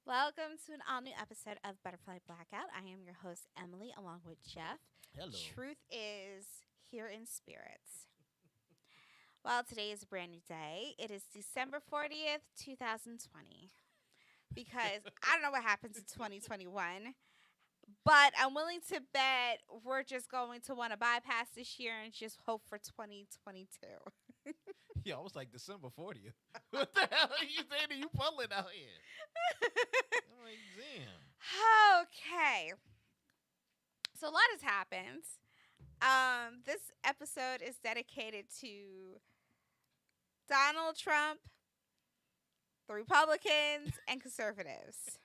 Welcome to an all new episode of Butterfly Blackout. I am your host, Emily, along with Jeff. Hello. Truth is here in spirits. Well, today is a brand new day. It is December 40th, 2020. Because I don't know what happens in 2021, but I'm willing to bet we're just going to want to bypass this year and just hope for 2022. Yeah, I was like December 40th. What the hell are you saying? You pulling out here? I'm like, damn. Okay. So a lot has happened. This episode is dedicated to Donald Trump, the Republicans, and conservatives.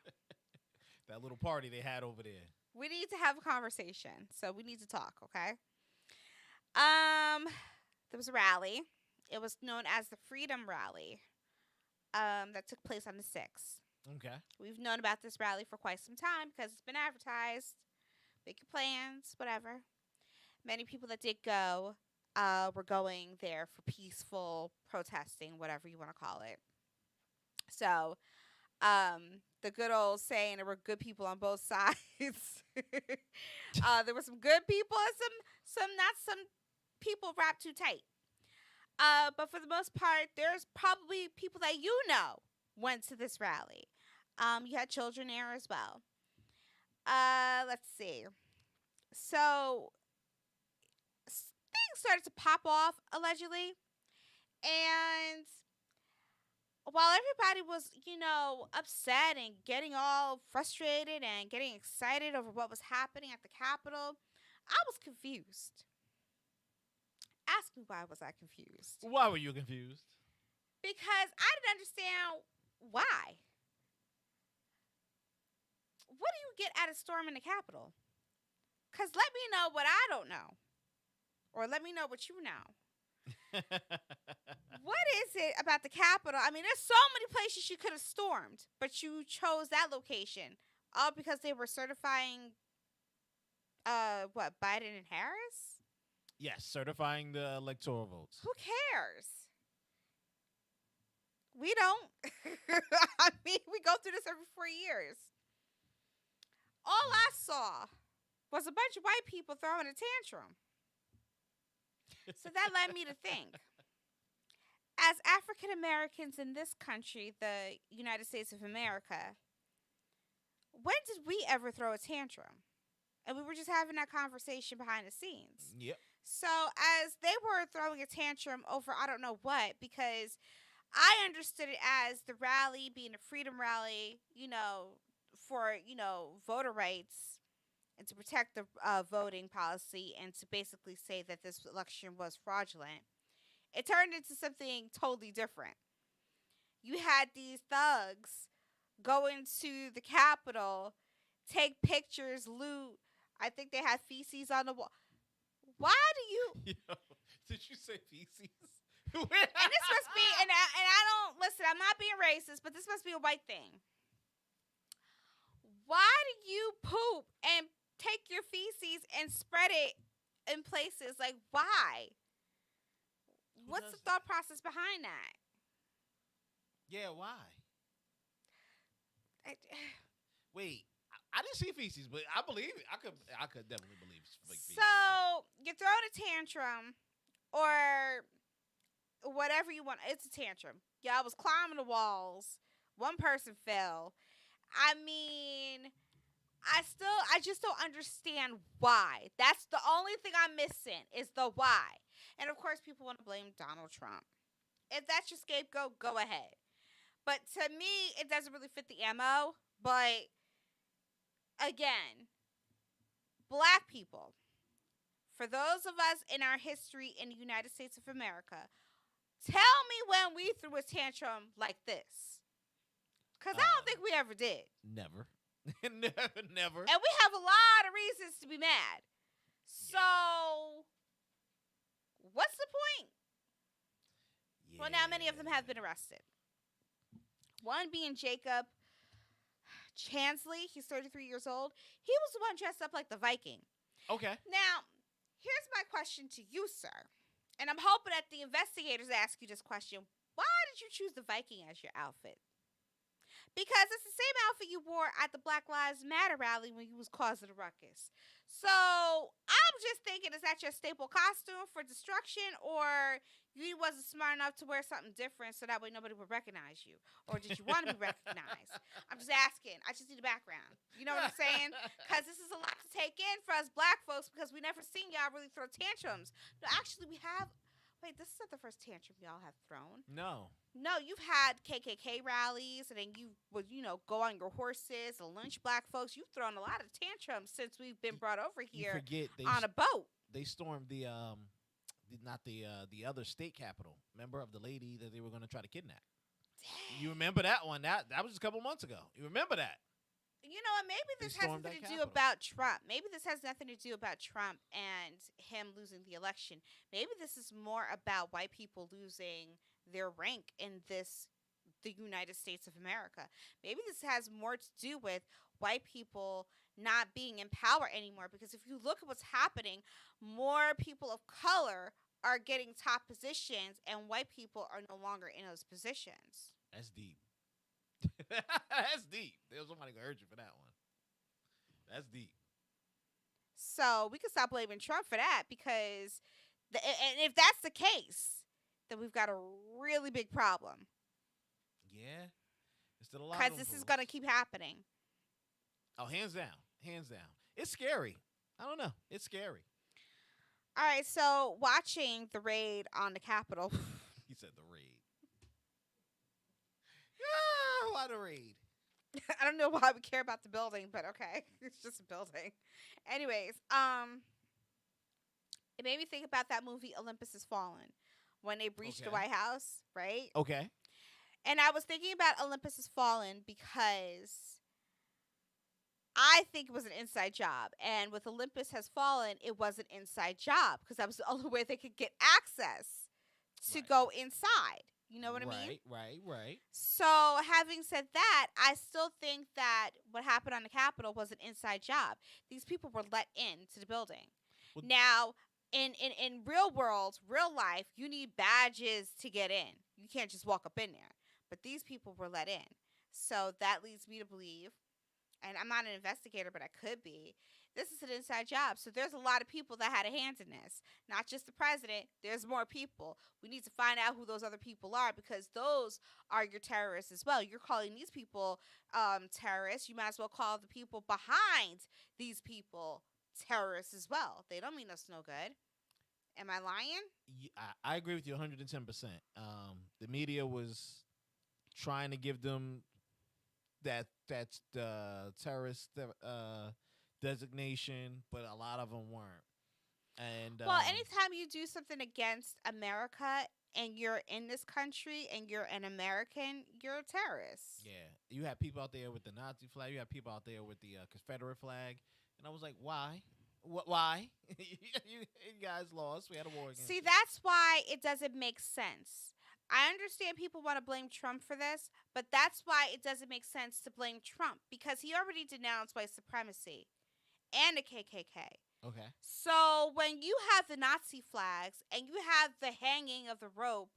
That little party they had over there. We need to have a conversation, so we need to talk, okay? Um, there was a rally. It was known as the Freedom Rally. That took place on the 6th. Okay. We've known about this rally for quite some time because it's been advertised. Make your plans, whatever. Many people that did go were going there for peaceful protesting, whatever you want to call it. So, the good old saying there were good people on both sides. There were some good people and some not some people wrapped too tight. But for the most part, there's probably people that you know went to this rally. You had children there as well. Let's see. So things started to pop off allegedly, and while everybody was, upset and getting all frustrated and getting excited over what was happening at the Capitol, I was confused. Ask me why was I confused? Why were you confused? Because I didn't understand why. What do you get out of storming the Capitol? Because let me know what I don't know. Or let me know what you know. What is it about the Capitol? I mean, there's so many places you could have stormed, but you chose that location. All because they were certifying, Biden and Harris? Yes, certifying the electoral votes. Who cares? We don't. I mean, we go through this every 4 years. All I saw was a bunch of white people throwing a tantrum. So that led me to think. As African Americans in this country, the United States of America, when did we ever throw a tantrum? And we were just having that conversation behind the scenes. Yep. So as they were throwing a tantrum over I don't know what, because I understood it as the rally being a freedom rally, for, voter rights and to protect the voting policy and to basically say that this election was fraudulent. It turned into something totally different. You had these thugs go into the Capitol, take pictures, loot. I think they had feces on the wall. Why do you? Yo, did you say feces? And this must be, and I don't listen. I'm not being racist, but this must be a white thing. Why do you poop and take your feces and spread it in places? Like, why? What's the does thought process behind that? Yeah, why? I, Wait, I didn't see feces, but I believe it. I could definitely believe fake feces. so you're throwing a tantrum, or whatever you want. It's a tantrum. Y'all was climbing the walls. One person fell. I mean, I just don't understand why. That's the only thing I'm missing is the why. And of course, people want to blame Donald Trump. If that's your scapegoat, go ahead. But to me, it doesn't really fit the MO. But again, black people, for those of us in our history in the United States of America, tell me when we threw a tantrum like this. Because I don't think we ever did. Never. Never. And we have a lot of reasons to be mad. So, what's the point? Yeah. Well, now many of them have been arrested. One being Jacob Chansley. He's 33 years old. He was the one dressed up like the Viking. Okay. Now, here's my question to you, sir. And I'm hoping that the investigators ask you this question. Why did you choose the Viking as your outfit? Because it's the same outfit you wore at the Black Lives Matter rally when you was causing a ruckus. So I'm just thinking, is that your staple costume for destruction, or you wasn't smart enough to wear something different so that way nobody would recognize you, or did you want to be recognized? I'm just asking. I just need a background. You know what I'm saying? Because this is a lot to take in for us black folks because we never seen y'all really throw tantrums. No, actually, we have. Wait, this is not the first tantrum y'all have thrown. No. No, you've had KKK rallies, and then you would, go on your horses and lynch black folks. You've thrown a lot of tantrums since we've been brought over You here forget on a boat. they stormed not the other state capital. Remember, of the lady that they were going to try to kidnap. Dang. You remember that one? That was just a couple months ago. You remember that? You know what? Maybe They this has stormed nothing that to do Capitol. about Trump. Maybe this has nothing to do about Trump and him losing the election. Maybe this is more about white people losing their rank in the United States of America. Maybe this has more to do with white people not being in power anymore, because if you look at what's happening, more people of color are getting top positions and white people are no longer in those positions. That's deep. That's deep. There was somebody gonna hurt you for that one. That's deep. So we can stop blaming Trump for that, because and if that's the case, then we've got a really big problem, Yeah. There's still a lot. because this is going to keep happening. Oh, hands down, hands down. It's scary. I don't know. It's scary. All right, so watching the raid on the Capitol. He said the raid. Yeah, why the raid? I don't know why we care about the building, but okay, it's just a building. Anyways, it made me think about that movie Olympus Has Fallen, when they breached the Okay. White House, right? Okay. And I was thinking about Olympus Has Fallen because I think it was an inside job. And with Olympus Has Fallen, it was an inside job because that was the only way they could get access to Right. go inside. You know what I mean? Right. So, having said that, I still think that what happened on the Capitol was an inside job. These people were let into the building. Well- Now, in real world, real life, you need badges to get in. You can't just walk up in there. But these people were let in. So that leads me to believe, and I'm not an investigator, but I could be, this is an inside job. So there's a lot of people that had a hand in this. Not just the president. There's more people. We need to find out who those other people are, because those are your terrorists as well. You're calling these people terrorists. You might as well call the people behind these people terrorists as well. They don't mean us no good. Am I lying? I agree with you 110%. The media was trying to give them that's the terrorist designation, but a lot of them weren't. And Well, anytime you do something against America and you're in this country and you're an American, you're a terrorist. yeah, you had people out there with the Nazi flag. You had people out there with the Confederate flag, and I was like, why? Why? you guys lost. We had a war against See, you. that's why it doesn't make sense. I understand people want to blame Trump for this, but that's why it doesn't make sense to blame Trump, because he already denounced white supremacy and the KKK. Okay. So when you have the Nazi flags and you have the hanging of the rope,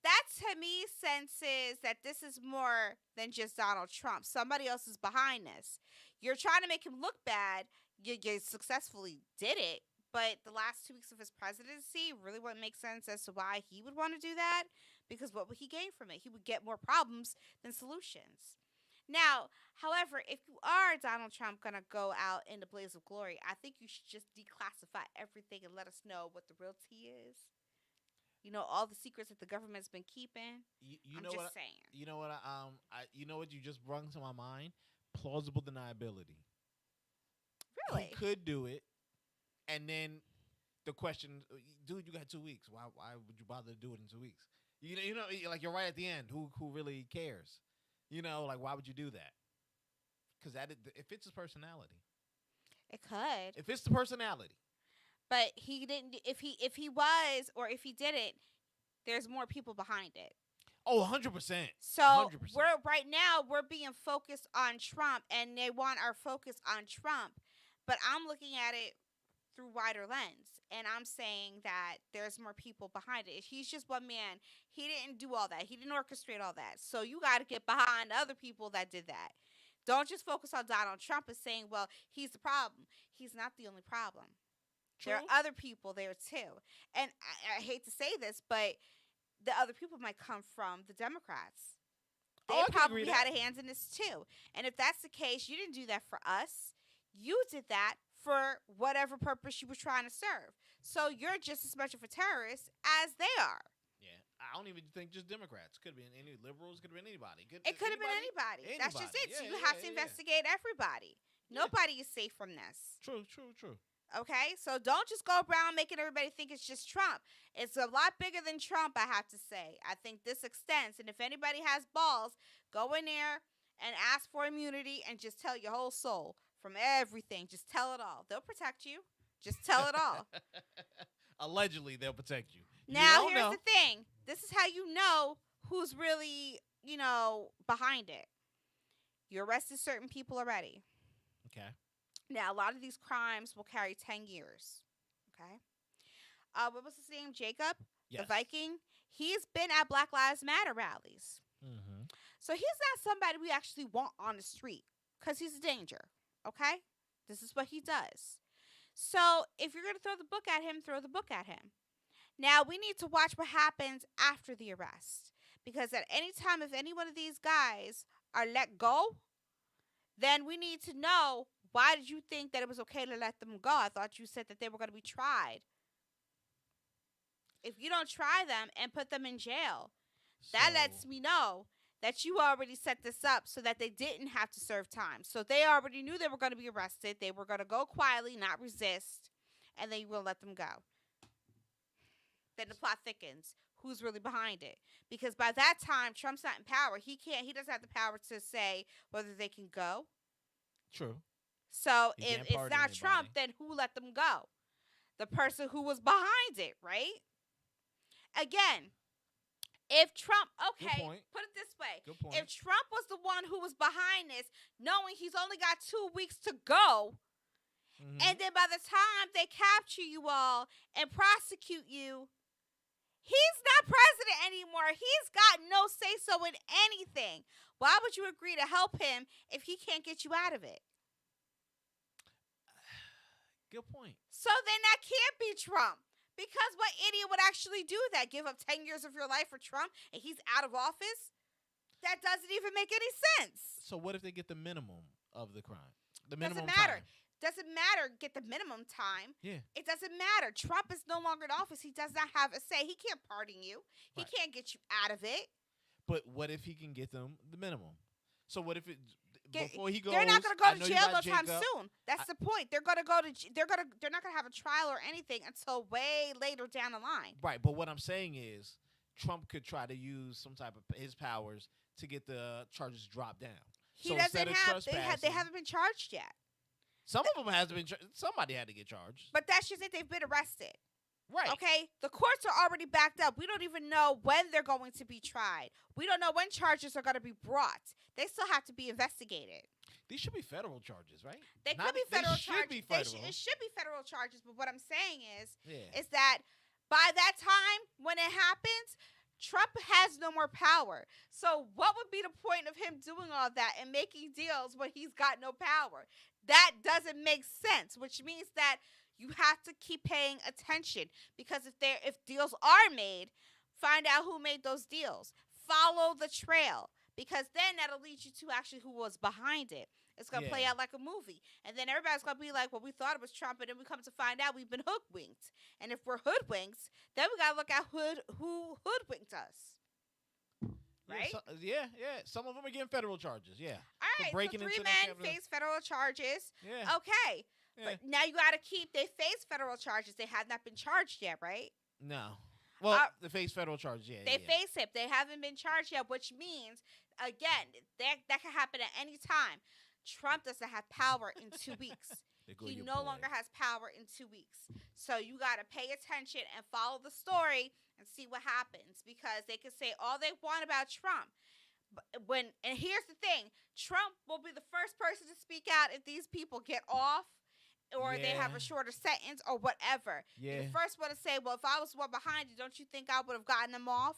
that to me senses that this is more than just Donald Trump. Somebody else is behind this. You're trying to make him look bad. You successfully did it, but the last 2 weeks of his presidency really wouldn't make sense as to why he would want to do that, because what would he gain from it? He would get more problems than solutions. Now, however, if you are Donald Trump going to go out in the blaze of glory, I think you should just declassify everything and let us know what the real tea is. You know, all the secrets that the government's been keeping. You I'm know just what? saying. You know what? You know what you just brought to my mind? Plausible deniability. Really? He could do it, and then the question, dude, you got 2 weeks. Why would you bother to do it in 2 weeks? You know, like you're right at the end. Who really cares? You know, like why would you do that? Because it fits his personality. It could. It fits the personality. But he didn't. If he was, or if he did it, there's more people behind it. Oh, 100%. So 100%. we're being focused on Trump, and they want our focus on Trump. But I'm looking at it through wider lens. And I'm saying that there's more people behind it. If he's just one man, he didn't do all that. He didn't orchestrate all that. So you got to get behind other people that did that. Don't just focus on Donald Trump as saying, well, he's the problem. He's not the only problem. There True. are other people there too. And I hate to say this, but the other people might come from the Democrats. They Oh, I can agree probably that. had a hand in this too. And if that's the case, you didn't do that for us. You did that for whatever purpose you were trying to serve. So you're just as much of a terrorist as they are. Yeah, I don't even think just Democrats. Could have been any liberals. Could have been anybody. It could have been anybody. That's just it. So you have to investigate everybody. Yeah. Nobody is safe from this. True, true, true. Okay? So don't just go around making everybody think it's just Trump. It's a lot bigger than Trump, I have to say. I think this extends. And if anybody has balls, go in there and ask for immunity and just tell your whole soul from everything. Just tell it all. They'll protect you. Just tell it all. Allegedly, they'll protect you. Now, You don't here's know. the thing. This is how you know who's really, behind it. You arrested certain people already. Okay. Now, a lot of these crimes will carry 10 years. Okay? What was his name? Jacob? Yes. The Viking? He's been at Black Lives Matter rallies. Mm-hmm. So he's not somebody we actually want on the street because he's a danger. Okay? This is what he does. So if you're going to throw the book at him, throw the book at him. Now, we need to watch what happens after the arrest. Because at any time, if any one of these guys are let go, then we need to know, why did you think that it was okay to let them go? I thought you said that they were going to be tried. If you don't try them and put them in jail, that lets me know that you already set this up so that they didn't have to serve time. So they already knew they were going to be arrested. They were going to go quietly, not resist, and then you will let them go. Then the plot thickens. Who's really behind it? Because by that time, Trump's not in power. He doesn't have the power to say whether they can go. True. So He if can't it's pardon not Trump, anybody. then who let them go? The person who was behind it, right? Again, if Trump, okay, point. put it this way. Good point. If Trump was the one who was behind this, knowing he's only got 2 weeks to go, Mhm. and then by the time they capture you all and prosecute you, he's not president anymore. He's got no say-so in anything. Why would you agree to help him if he can't get you out of it? Good point. So then that can't be Trump. Because what idiot would actually do that? Give up 10 years of your life for Trump and he's out of office? That doesn't even make any sense. So what if they get the minimum of the crime? The minimum Doesn't matter. time. Doesn't matter. Get the minimum time. Yeah. It doesn't matter. Trump is no longer in office. He does not have a say. He can't pardon you. He Right. can't get you out of it. But what if he can get them the minimum? So what if it before he goes? They're not going to I go know to you jail got no time Jacob. soon. That's the point. They're going to go to. They're not going to have a trial or anything until way later down the line. Right, but what I'm saying is Trump could try to use some type of his powers to get the charges dropped down. He So doesn't instead of have. They trespassing- haven't been charged yet. Some of them has been. Somebody had to get charged. But that's just it. They've been arrested. Right. Okay? The courts are already backed up. We don't even know when they're going to be tried. We don't know when charges are going to be brought. They still have to be investigated. These should be federal charges, right? They Not- could be federal they should charges. be federal. It should be federal charges. But what I'm saying is Yeah. that by that time, when it happens, Trump has no more power. So what would be the point of him doing all that and making deals when he's got no power? That doesn't make sense, which means that you have to keep paying attention, because if deals are made, find out who made those deals. Follow the trail, because then that'll lead you to actually who was behind it. It's going to play Yeah. out like a movie. And then everybody's going to be like, well, we thought it was Trump, and then we come to find out we've been hoodwinked. And if we're hoodwinked, then we got to look at who hoodwinked us. Right? Yeah, Some of them are getting federal charges. Yeah. All right, so breaking 3 into the men Capitol. face federal charges. Yeah. Okay. Yeah. But now you got to they face federal charges. They have not been charged yet, right? No. Well, they face federal charges. Yeah. They yeah. face it. They haven't been charged yet, which means, again, that can happen at any time. Trump doesn't have power in 2 weeks. There go He your no boy. longer has power in 2 weeks. So you got to pay attention and follow the story and see what happens, because they can say all they want about Trump. And here's the thing, Trump will be the first person to speak out if these people get off or they have Yeah. a shorter sentence or whatever. Yeah. You first want to say, well, if I was one behind you, don't you think I would have gotten them off?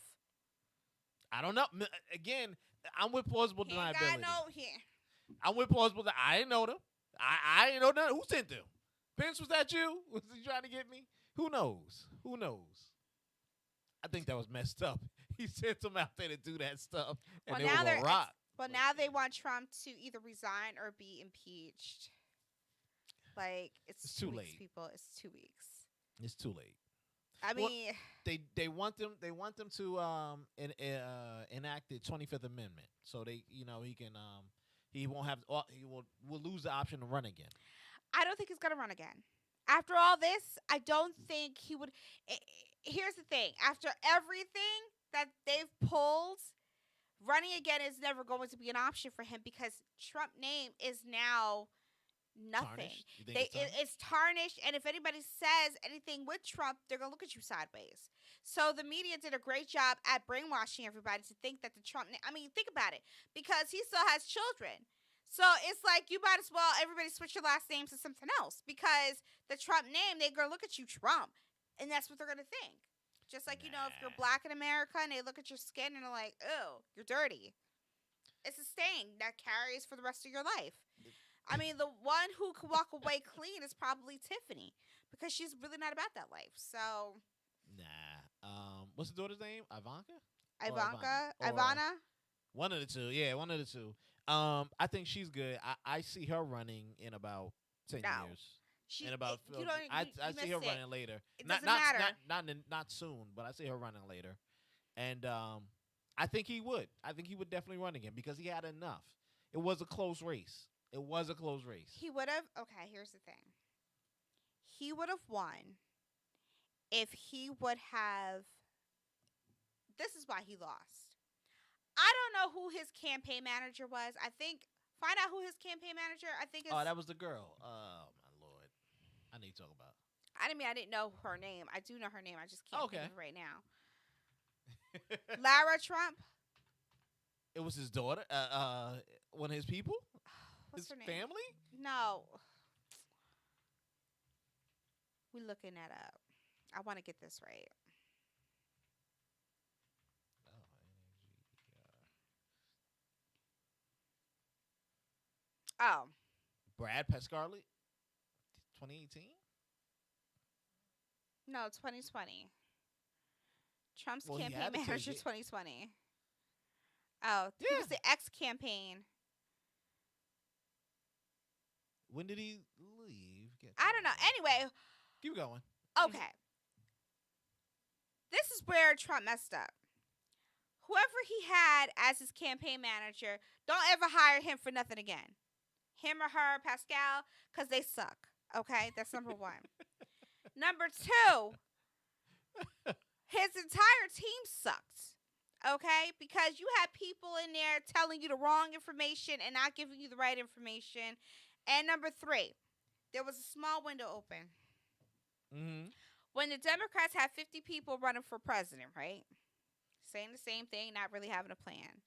I don't know. Again, I'm with plausible He ain't got deniability. no here. I'm with plausible. I didn't know them. I didn't know nothing. Who sent them? Pence, was that you? Was he trying to get me? Who knows? Who knows? I think that was messed up. He sent them out there to do that stuff, and Well, they were now gonna rock. well, now they want Trump to either resign or be impeached. Like it's It's 2 too weeks, late. people. It's 2 weeks. It's too late. I Well, mean, they want them to enact the 25th Amendment, so he can he won't have will lose the option to run again. I don't think he's gonna run again. After all this, I don't think he would. Here's the thing: after everything that they've pulled, running again is never going to be an option for him because Trump name is now nothing. Tarnished? You think It's tarnished, and if anybody says anything with Trump, they're gonna look at you sideways. So the media did a great job at brainwashing everybody to think that the Trump. I mean, think about it, because he still has children. So it's like you might as well everybody switch your last names to something else because the Trump name they're gonna look at you Trump, and that's what they're gonna think. Just like if you're Nah. black in America and they look at your skin and they're like, "Oh, you're dirty." It's a stain that carries for the rest of your life. I mean, the one who could walk away clean is probably Tiffany because she's really not about that life. So Nah. What's the daughter's name? Ivanka? Or Ivana, one of the two. Yeah, one of the two. I think she's good. I see her running in about 10 No. years. she In about you don't I you see her missed it. running later. It Not doesn't not matter. not soon, but I see her running later. And I think he would. I think he would definitely run again because he had enough. It was a close race. It was a close race. He would have. Okay, here's the thing. He would have won if he would have. This is why he lost. I don't know who his campaign manager was. I think find out who his campaign manager. I think it's. Oh, that was the girl. Oh my lord. I need to talk about. I didn't know her name. I do know her name. I just can't Okay. think of it right now. Lara Trump. It was his daughter. One of his people. What's His her name? family. No. We looking that up. I want to get this right. Oh, Brad Pascarelli. 2018. no, 2020. Trump's Well, he campaign had to take manager it. 2020. Oh, he Yeah. was the ex campaign. When did he leave? I don't know. Anyway, Keep going. okay. This is where Trump messed up. Whoever he had as his campaign manager, don't ever hire him for nothing again. Him or her, Pascal, because they suck. Okay? That's number one. Number two, his entire team sucked. Okay? Because you had people in there telling you the wrong information and not giving you the right information. And number three, there was a small window open. Mm-hmm. When the Democrats had 50 people running for president, right? Saying the same thing, not really having a plan.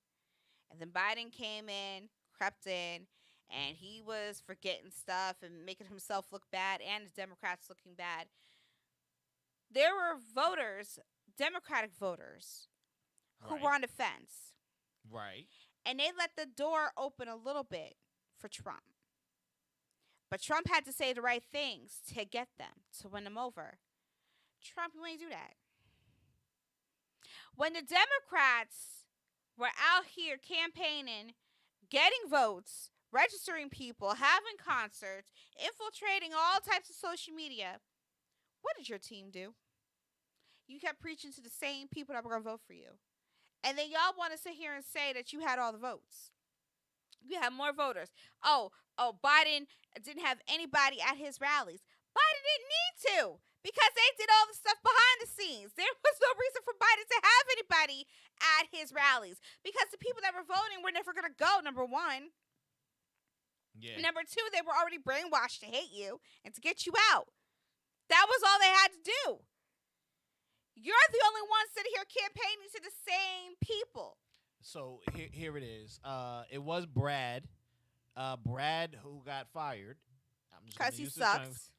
And then Biden came in, crept in, and he was forgetting stuff and making himself look bad and the Democrats looking bad. There were voters, Democratic voters, who Right. were on the fence. Right. And they let the door open a little bit for Trump. But Trump had to say the right things to get them, to win them over. Trump, you ain't do that. When the Democrats were out here campaigning, getting votes, registering people, having concerts, infiltrating all types of social media, what did your team do? You kept preaching to the same people that were going to vote for you. And then y'all want to sit here and say that you had all the votes. You had more voters. Oh, Biden didn't have anybody at his rallies. Biden didn't need to because they did all the stuff behind the scenes. There was no reason for Biden to have anybody at his rallies because the people that were voting were never going to go, number one. Yeah. Number two, they were already brainwashed to hate you and to get you out. That was all they had to do. You're the only one sitting here campaigning to the same people. So here it is. It was Brad. Brad who got fired. I'm just gonna Because he use this term, sucks.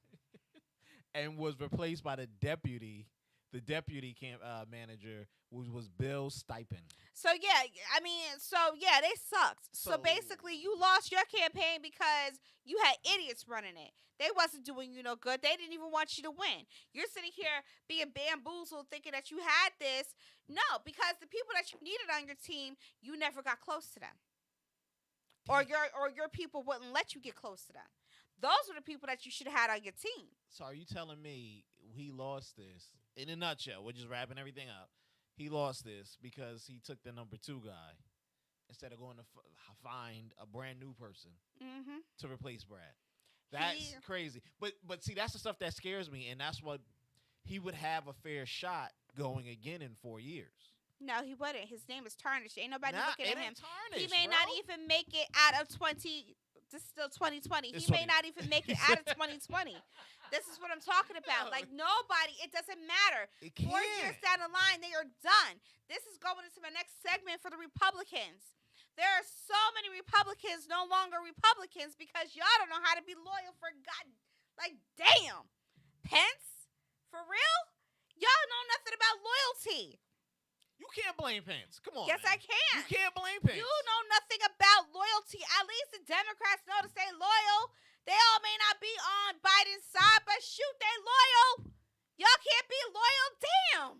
and was replaced by the deputy. The deputy camp manager was Bill Stipend. So yeah, I mean, so yeah, they sucked. So So basically, you lost your campaign because you had idiots running it. They wasn't doing you no good. They didn't even want you to win. You're sitting here being bamboozled, thinking that you had this. No, because the people that you needed on your team, you never got close to them, or your people wouldn't let you get close to them. Those were the people that you should have had on your team. So are you telling me he lost this in a nutshell? We're just wrapping everything up. He lost this because he took the number two guy instead of going to find a brand new person Mm-hmm. to replace Brad. That's crazy. But see, that's the stuff that scares me, and that's what he would have a fair shot going again in 4 years. No, he wouldn't. His name is tarnished. Ain't nobody looking it at him. ain't tarnished, He may bro. not even make it out of 20. This is still 2020. It's He may 20. not even make it out of 2020. This is what I'm talking about. Like, nobody, it doesn't matter. It 4 years can't. down the line, they are done. This is going into my next segment for the Republicans. There are so many Republicans no longer Republicans because y'all don't know how to be loyal for God. Like, damn. Pence? For real? Y'all know nothing about loyalty. You can't blame Pence. Come on. Yes, man. I can. You can't blame Pence. You know nothing about loyalty. At least the Democrats know to stay loyal. They all may not be on Biden's side, but shoot, they loyal. Y'all can't be loyal. Damn.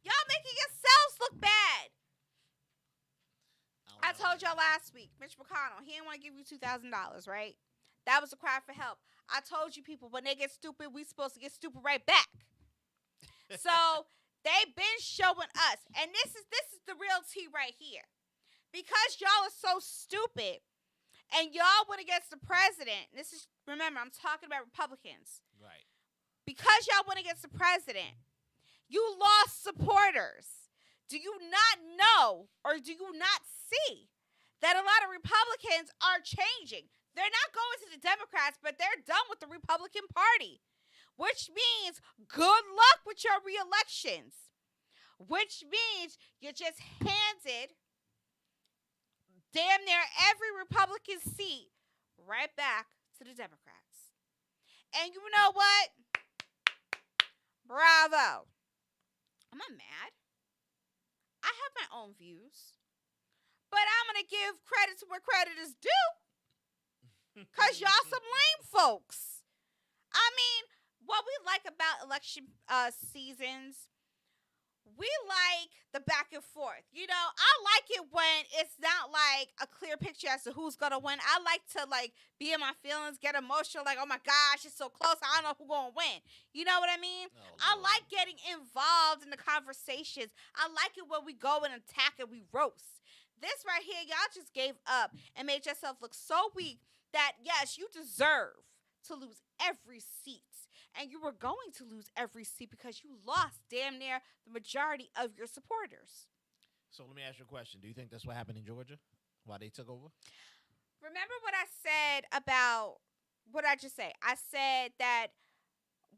Y'all making yourselves look bad. I told y'all last week, Mitch McConnell, he didn't want to give you $2,000, right? That was a cry for help. I told you people, when they get stupid, we supposed to get stupid right back. So they've been showing us, and this is the real tea right here. Because y'all are so stupid, and y'all went against the president. Remember, I'm talking about Republicans. Right. Because y'all went against the president, you lost supporters. Do you not know, or do you not see that a lot of Republicans are changing? They're not going to the Democrats, but they're done with the Republican Party. Which means good luck with your re-elections. Which means you're just handed damn near every Republican seat right back to the Democrats. And you know what? Bravo. I'm not mad. I have my own views. But I'm going to give credit to where credit is due. Because y'all some lame folks. I mean, what we like about election seasons, we like the back and forth. You know, I like it when it's not like a clear picture as to who's going to win. I like to be in my feelings, get emotional, like, oh my gosh, it's so close. I don't know who's going to win. You know what I mean? Oh, I Lord. like getting involved in the conversations. I like it when we go and attack and we roast. This right here, y'all just gave up and made yourself look so weak that, yes, you deserve to lose every seat. And you were going to lose every seat because you lost damn near the majority of your supporters. So let me ask you a question. Do you think that's what happened in Georgia? Why they took over? Remember what I said about, what did I just say? I said that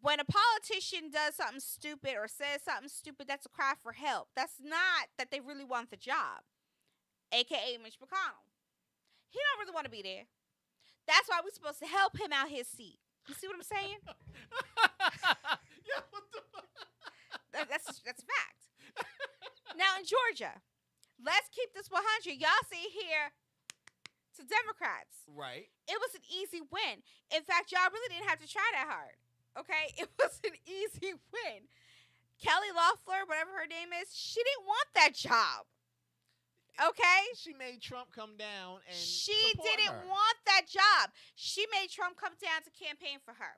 when a politician does something stupid or says something stupid, that's a cry for help. That's not that they really want the job, a.k.a. Mitch McConnell. He don't really want to be there. That's why we're supposed to help him out his seat. You see what I'm saying? Yeah, what the That's a fact. Now in Georgia, let's keep this 100. Y'all see here to Democrats. Right. It was an easy win. In fact, y'all really didn't have to try that hard. Okay? It was an easy win. Kelly Loeffler, whatever her name is, she didn't want that job. Okay? She made Trump come down and She support didn't her. want that job. She made Trump come down to campaign for her.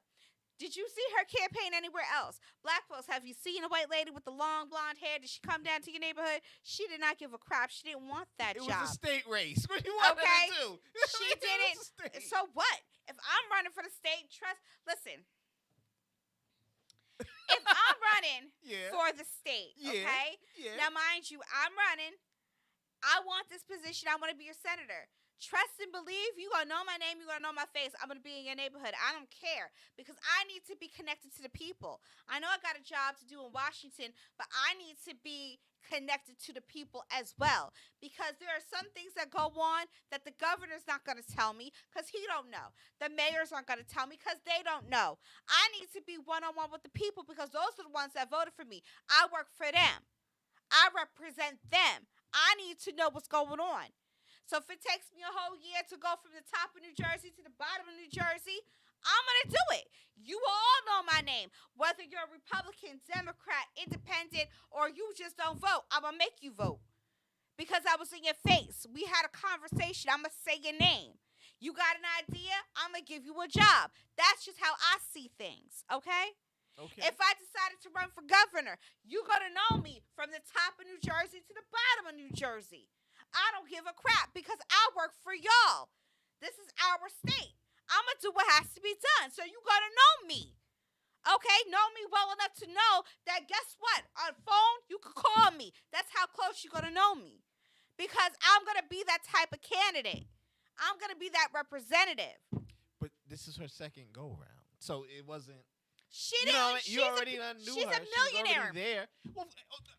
Did you see her campaign anywhere else? Black folks, have you seen a white lady with the long blonde hair? Did she come down to your neighborhood? She did not give a crap. She didn't want that It job. was a state race. What do you want Okay. her to do? She It was didn't. a state. So what? If I'm running for the state, listen. If I'm running Yeah. for the state, Yeah. okay? Yeah. Now, mind you, I'm running. I want this position. I want to be your senator. Trust and believe. You gonna know my name. You gonna know my face. I'm gonna be in your neighborhood. I don't care because I need to be connected to the people. I know I got a job to do in Washington, but I need to be connected to the people as well because there are some things that go on that the governor's not gonna tell me because he don't know. The mayors aren't gonna tell me because they don't know. I need to be one-on-one with the people because those are the ones that voted for me. I work for them. I represent them. I need to know what's going on. So if it takes me a whole year to go from the top of New Jersey to the bottom of New Jersey, I'm going to do it. You all know my name. Whether you're a Republican, Democrat, Independent, or you just don't vote, I'm going to make you vote. Because I was in your face. We had a conversation. I'm going to say your name. You got an idea? I'm going to give you a job. That's just how I see things, okay? Okay. If I decided to run for governor, you're going to know me from the top of New Jersey to the bottom of New Jersey. I don't give a crap because I work for y'all. This is our state. I'm going to do what has to be done. So you got to know me. Okay? Know me well enough to know that guess what? On phone, you can call me. That's how close you're going to know me. Because I'm going to be that type of candidate. I'm going to be that representative. But this is her second go round. So it wasn't. She You know, didn't. you already knew she's her. a millionaire. She's already there. Well,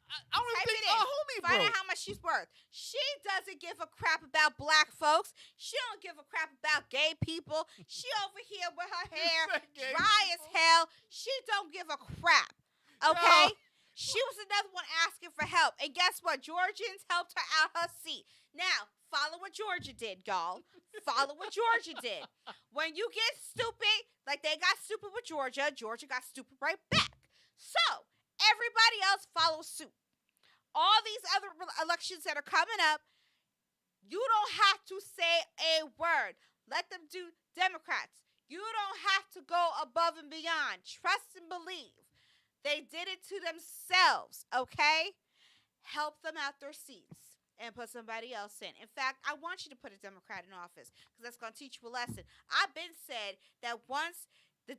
I don't Type even think it in. a homie Find broke. out how much she's worth. She doesn't give a crap about black folks. She don't give a crap about gay people. She over here with her hair dry as hell. She don't give a crap. Okay? No. She was another one asking for help. And guess what? Georgians helped her out her seat. Now, follow what Georgia did, y'all. Follow what Georgia did. When you get stupid, like they got stupid with Georgia, Georgia got stupid right back. So, everybody else follows suit. All these other elections that are coming up, you don't have to say a word. Let them do Democrats. You don't have to go above and beyond. Trust and believe. They did it to themselves, okay? Help them out their seats and put somebody else in. In fact, I want you to put a Democrat in office because that's going to teach you a lesson. I've been said that once the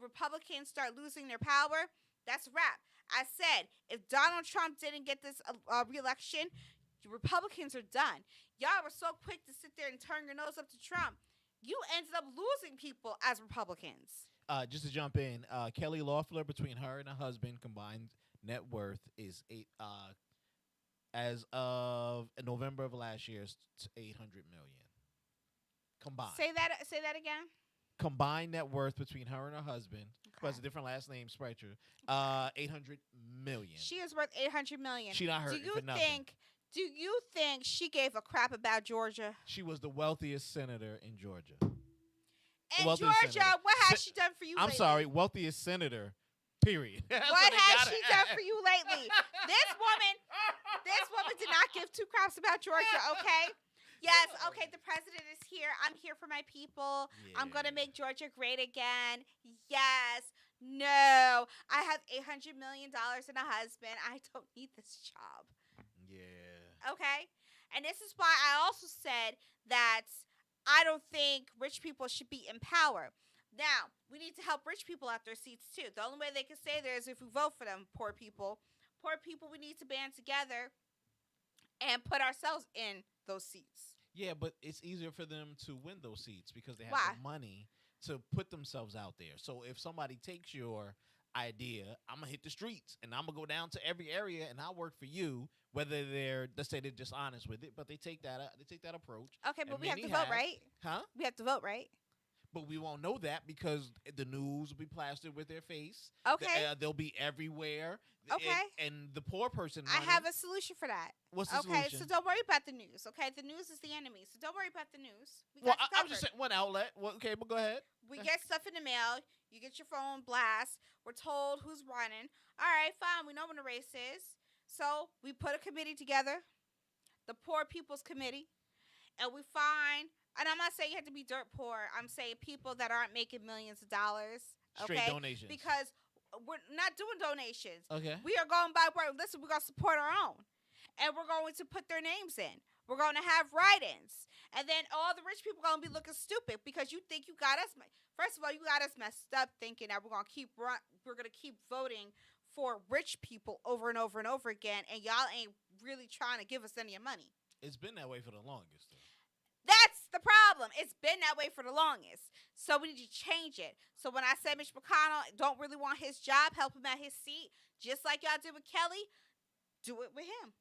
Republicans start losing their power, that's a wrap. I said, if Donald Trump didn't get this re-election, the Republicans are done. Y'all were so quick to sit there and turn your nose up to Trump. You ended up losing people as Republicans. Just to jump in, Kelly Loeffler, between her and her husband, combined net worth is as of November of last year, it's $800 million combined. Say that again. Combined net worth between her and her husband, who has a different last name, Sprecher, $800 million. She is worth $800 million. She not hurting for nothing. Do you think she gave a crap about Georgia? She was the wealthiest senator in Georgia. And Georgia, senator. what has she done for you lately? I'm sorry, wealthiest senator, period. What has she done for you lately? This woman did not give two craps about Georgia, okay? Yes, okay, the president is here. I'm here for my people. Yeah. I'm going to make Georgia great again. Yes. No. I have $800 million and a husband. I don't need this job. Yeah. Okay? And this is why I also said that I don't think rich people should be in power. Now, we need to help rich people out their seats, too. The only way they can stay there is if we vote for them, poor people. Poor people, we need to band together and put ourselves in those seats. Yeah, but it's easier for them to win those seats because they have the money to put themselves out there. So if somebody takes your idea, I'm going to hit the streets and I'm going to go down to every area and I'll work for you, whether let's say they're just honest with it, but they take that approach. Okay, but we have to vote, right? Huh? We have to vote, right? But we won't know that because the news will be plastered with their face. Okay. They'll be everywhere. Okay. And the poor person I have a solution for that. What's the solution? Okay, so don't worry about the news, okay? The news is the enemy, so don't worry about the news. I'm just saying one outlet. Okay, but go ahead. We get stuff in the mail. You get your phone blast. We're told who's running. All right, fine. We know when the race is. So we put a committee together, the Poor People's Committee, and we find, and I'm not saying you have to be dirt poor. I'm saying people that aren't making millions of dollars. Okay? Straight donations. Because we're not doing donations. Okay. We are going by word. Listen, we're going to support our own. And we're going to put their names in. We're going to have write-ins. And then all the rich people are going to be looking stupid because you think you got us. First of all, you got us messed up thinking that we're going to keep voting for rich people over and over and over again. And y'all ain't really trying to give us any money. It's been that way for the longest, though. problem. It's been that way for the longest. So we need to change it. So when I said Mitch McConnell don't really want his job, help him at his seat, just like y'all did with Kelly, do it with him.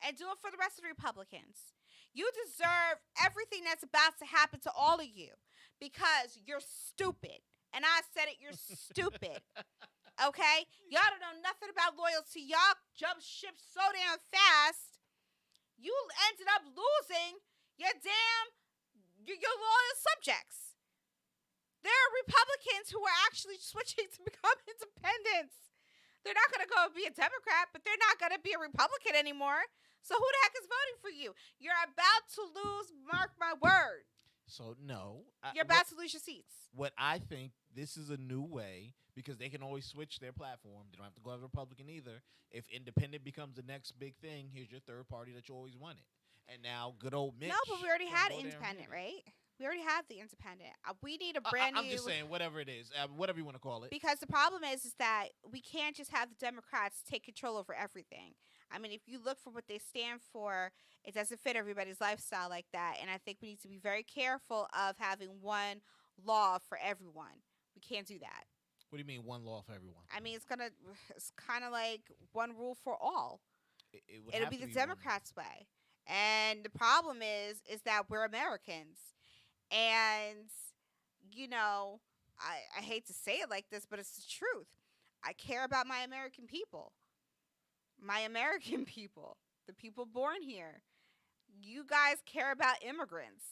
And do it for the rest of the Republicans. You deserve everything that's about to happen to all of you because you're stupid. And I said it, you're stupid. Okay? Y'all don't know nothing about loyalty. Y'all jumped ship so damn fast. You ended up losing your loyal subjects. There are Republicans who are actually switching to become independents. They're not going to go be a Democrat, but they're not going to be a Republican anymore. So who the heck is voting for you? You're about to lose, mark my word. So, no. You're about to lose your seats. What I think, this is a new way because they can always switch their platform. They don't have to go as Republican either. If independent becomes the next big thing, here's your third party that you always wanted. And now good old Mitch. No, but we already had independent, right? We already have the independent. We need a brand new. I'm just saying, whatever it is, whatever you want to call it. Because the problem is that we can't just have the Democrats take control over everything. I mean, if you look for what they stand for, it doesn't fit everybody's lifestyle like that. And I think we need to be very careful of having one law for everyone. We can't do that. What do you mean one law for everyone? I mean, it's kind of like one rule for all. It'll be the Democrats' way. And the problem is that we're Americans. And, you know, I hate to say it like this, but it's the truth. I care about my American people. My American people. The people born here. You guys care about immigrants.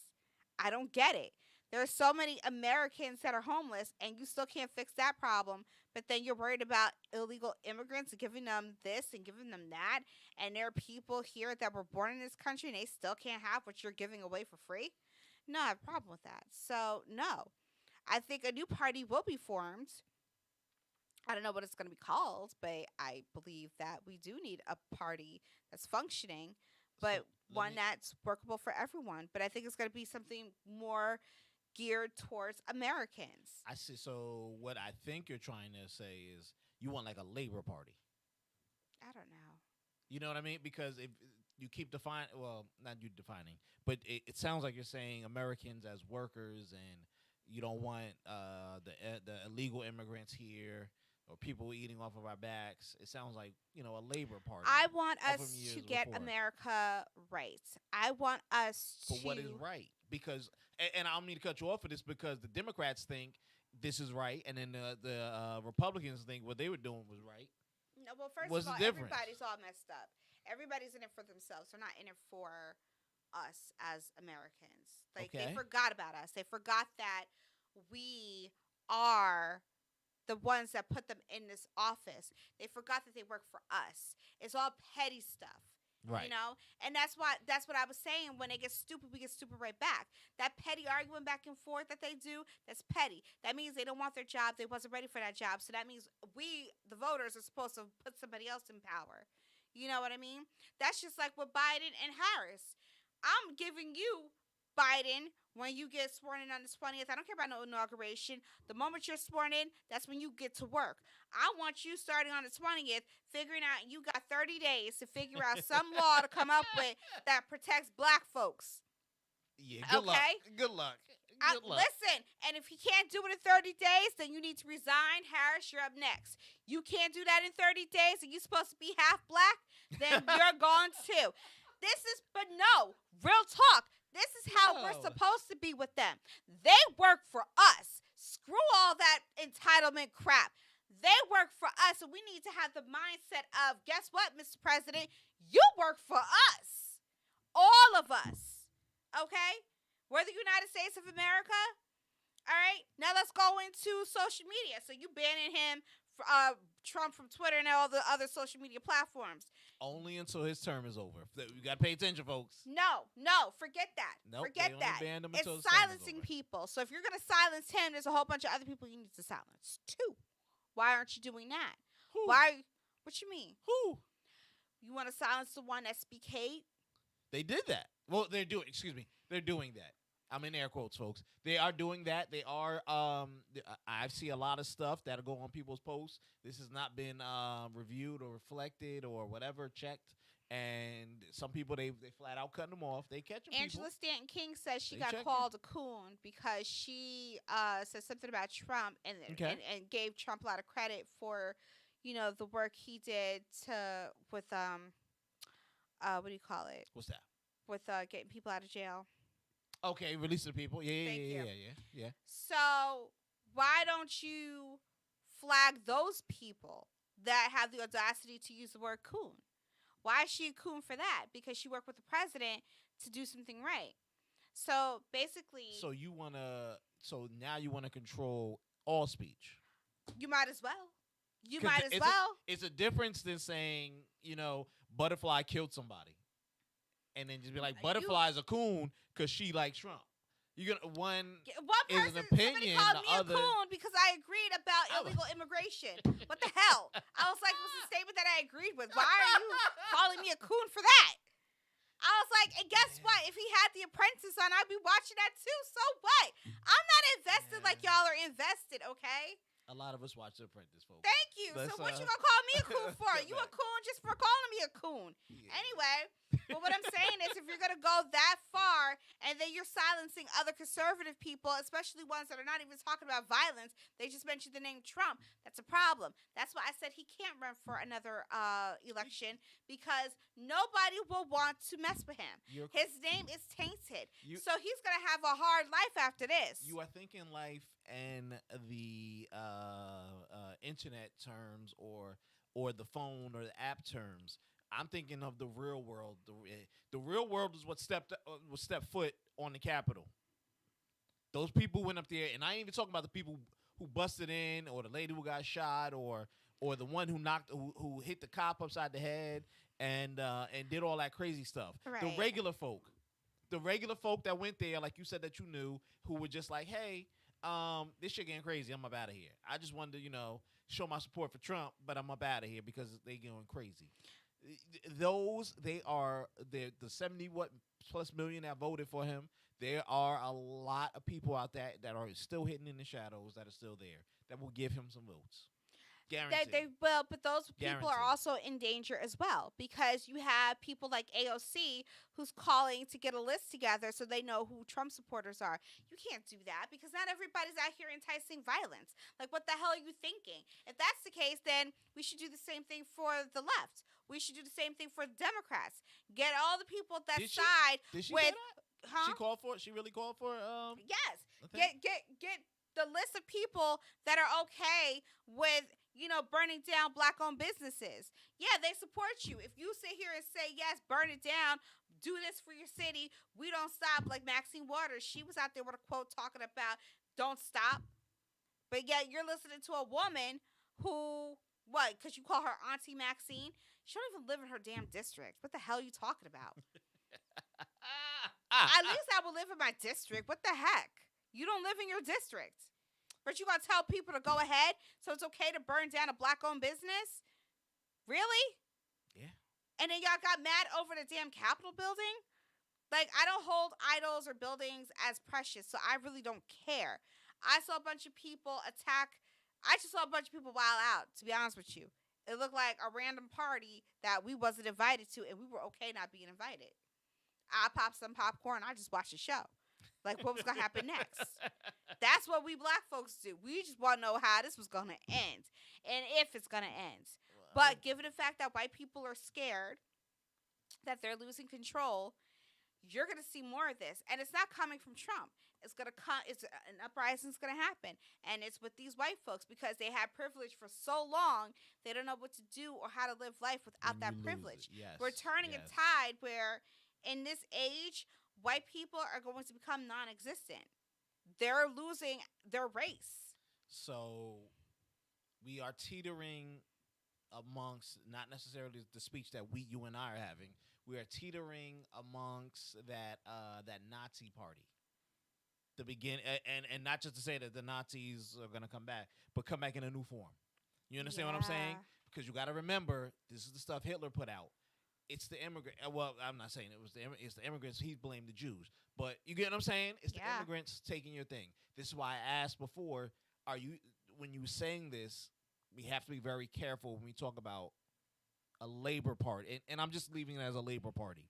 I don't get it. There are so many Americans that are homeless, and you still can't fix that problem. But then you're worried about illegal immigrants and giving them this and giving them that. And there are people here that were born in this country, and they still can't have what you're giving away for free. No, I have a problem with that. So, no. I think a new party will be formed. I don't know what it's going to be called, but I believe that we do need a party that's functioning, but one that's workable for everyone. But I think it's going to be something more geared towards Americans. I see. So what I think you're trying to say is you want like a labor party. I don't know. You know what I mean? Because if you keep defining, well, not you defining, but it sounds like you're saying Americans as workers, and you don't want the illegal immigrants here or people eating off of our backs. It sounds like, a labor party. I want us to get America right. I want us to. But what is right? Because, and I don't mean to cut you off for this, because the Democrats think this is right, and then the Republicans think what they were doing was right. No, well, first of all, everybody's all messed up. Everybody's in it for themselves. They're not in it for us as Americans. Like, They forgot about us. They forgot that we are the ones that put them in this office. They forgot that they work for us. It's all petty stuff. Right. And that's what I was saying. When they get stupid, we get stupid right back. That petty arguing back and forth that they do, that's petty. That means they don't want their job. They wasn't ready for that job. So that means we, the voters, are supposed to put somebody else in power. You know what I mean? That's just like with Biden and Harris. I'm giving you Biden when you get sworn in on the 20th. I don't care about no inauguration. The moment you're sworn in, that's when you get to work. I want you starting on the 20th, figuring out you got 30 days to figure out some law to come up with that protects black folks. Yeah, good luck. Good luck. Listen, and if he can't do it in 30 days, then you need to resign. Harris, you're up next. You can't do that in 30 days, and you're supposed to be half black, then you're gone too. But no, real talk. This is how we're supposed to be with them. They work for us. Screw all that entitlement crap. They work for us, and we need to have the mindset of, guess what, Mr. President? You work for us. All of us. Okay? We're the United States of America. All right? Now let's go into social media. So you banning him, Trump, from Twitter and all the other social media platforms. Only until his term is over. You got to pay attention, folks. No, forget that. Nope, forget that. It's silencing people. So if you're going to silence him, there's a whole bunch of other people you need to silence too. Why aren't you doing that? Who? Why? What you mean? Who? You want to silence the one that speak hate? They did that. Well, they're doing that. I'm in air quotes, folks. They are doing that. They are. I see a lot of stuff that'll go on people's posts. This has not been reviewed or reflected or whatever checked. And some people they flat out cutting them off. They catching people. Angela Stanton King says she They got checking. called a coon because she said something about Trump Okay. and gave Trump a lot of credit for, the work he did to with what do you call it, What's that? with getting people out of jail. Okay, release the people. Yeah, yeah, Thank yeah, you. yeah, yeah, yeah. So why don't you flag those people that have the audacity to use the word coon? Why is she a coon for that? Because she worked with the president to do something right. So basically, So you wanna. So now you wanna control all speech. you might as well. You Because might as it's a well. it's a difference than saying butterfly killed somebody, and then just be like You butterfly's a coon because she likes Trump. You gonna one One is an person, somebody opinion, called the me a other. coon because I agreed about I was- illegal immigration. What the hell? I was like, it was a statement that I agreed with. Why are you calling me a coon for that? I was like, and guess what? If he had The Apprentice on, I'd be watching that too. So what? I'm not invested like y'all are invested, okay? A lot of us watch The Apprentice, folks. Thank you. Let's, So what you gonna call me a coon for? You a back. coon just for calling me a coon. Yeah. Anyway, but what I'm saying is if you're gonna go that far and then you're silencing other conservative people, especially ones that are not even talking about violence, they just mentioned the name Trump. That's a problem. That's why I said he can't run for another election because nobody will want to mess with him. His name is tainted. So he's gonna have a hard life after this. You are thinking life and the internet terms or the phone or the app terms. I'm thinking of the real world. The real world is what stepped foot on the Capitol. Those people went up there, and I ain't even talking about the people who busted in, or the lady who got shot, or the one who hit the cop upside the head and did all that crazy stuff. Right. The regular folk that went there, like you said that you knew, who were just like, hey, this shit getting crazy. I'm up out of here. I just wanted to, show my support for Trump, but I'm up out of here because they going crazy. They're the 70 plus million that voted for him. There are a lot of people out there that are still hidden in the shadows that are still there that will give him some votes. Guaranteed. They will, but those people are Guaranteed. also in danger as well because you have people like AOC who's calling to get a list together so they know who Trump supporters are. You can't do that because not everybody's out here enticing violence. Like, what the hell are you thinking? If that's the case, then we should do the same thing for the left. We should do the same thing for the Democrats. Get all the people that side Did she with. say that? Huh? She called for it. She really called for. Yes. Get the list of people that are okay with burning down black-owned businesses. Yeah, they support you. If you sit here and say yes, burn it down, do this for your city, we don't stop. Like Maxine Waters, she was out there with a quote talking about don't stop. But yet you're listening to a woman who what? Because you call her Auntie Maxine. She don't even live in her damn district. What the hell are you talking about? At least I will live in my district. What the heck? You don't live in your district. But you gonna tell people to go ahead so it's okay to burn down a black-owned business? Really? Yeah. And then y'all got mad over the damn Capitol building? Like, I don't hold idols or buildings as precious, so I really don't care. I saw a bunch of people I just saw a bunch of people wild out, to be honest with you. It looked like a random party that we wasn't invited to, and we were okay not being invited. I popped some popcorn. I just watched the show. Like, what was going to happen next? That's what we black folks do. We just want to know how this was going to end and if it's going to end. But given the fact that white people are scared that they're losing control, you're going to see more of this. And it's not coming from Trump. It's going to come. It's an uprising is going to happen. And it's with these white folks because they had privilege for so long, they don't know what to do or how to live life without that privilege. Yes, we're turning a tide where in this age, white people are going to become non-existent. They're losing their race. So we are teetering amongst not necessarily the speech that you and I are having. We are teetering amongst that Nazi party. The begin and not just to say that the Nazis are going to come back, but come back in a new form. You understand what I'm saying? Because you got to remember, this is the stuff Hitler put out. It's the immigrant. Well, I'm not saying it's the immigrants. He blamed the Jews, but you get what I'm saying? It's the immigrants taking your thing. This is why I asked before: when you saying this, we have to be very careful when we talk about a labor party, and I'm just leaving it as a labor party.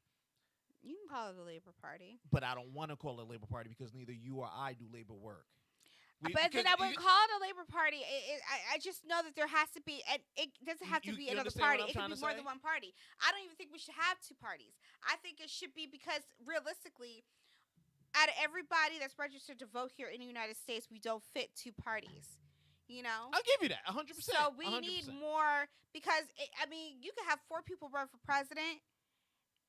You can call it a labor party. But I don't want to call it a labor party because neither you or I do labor work. But then I wouldn't call it a labor party. I just know that there has to be, and it doesn't have to be another party. It can be more than one party. I don't even think we should have two parties. I think it should be because realistically, out of everybody that's registered to vote here in the United States, we don't fit two parties. You know, I'll give you that 100%. So we 100%. need more because you could have 4 people run for president,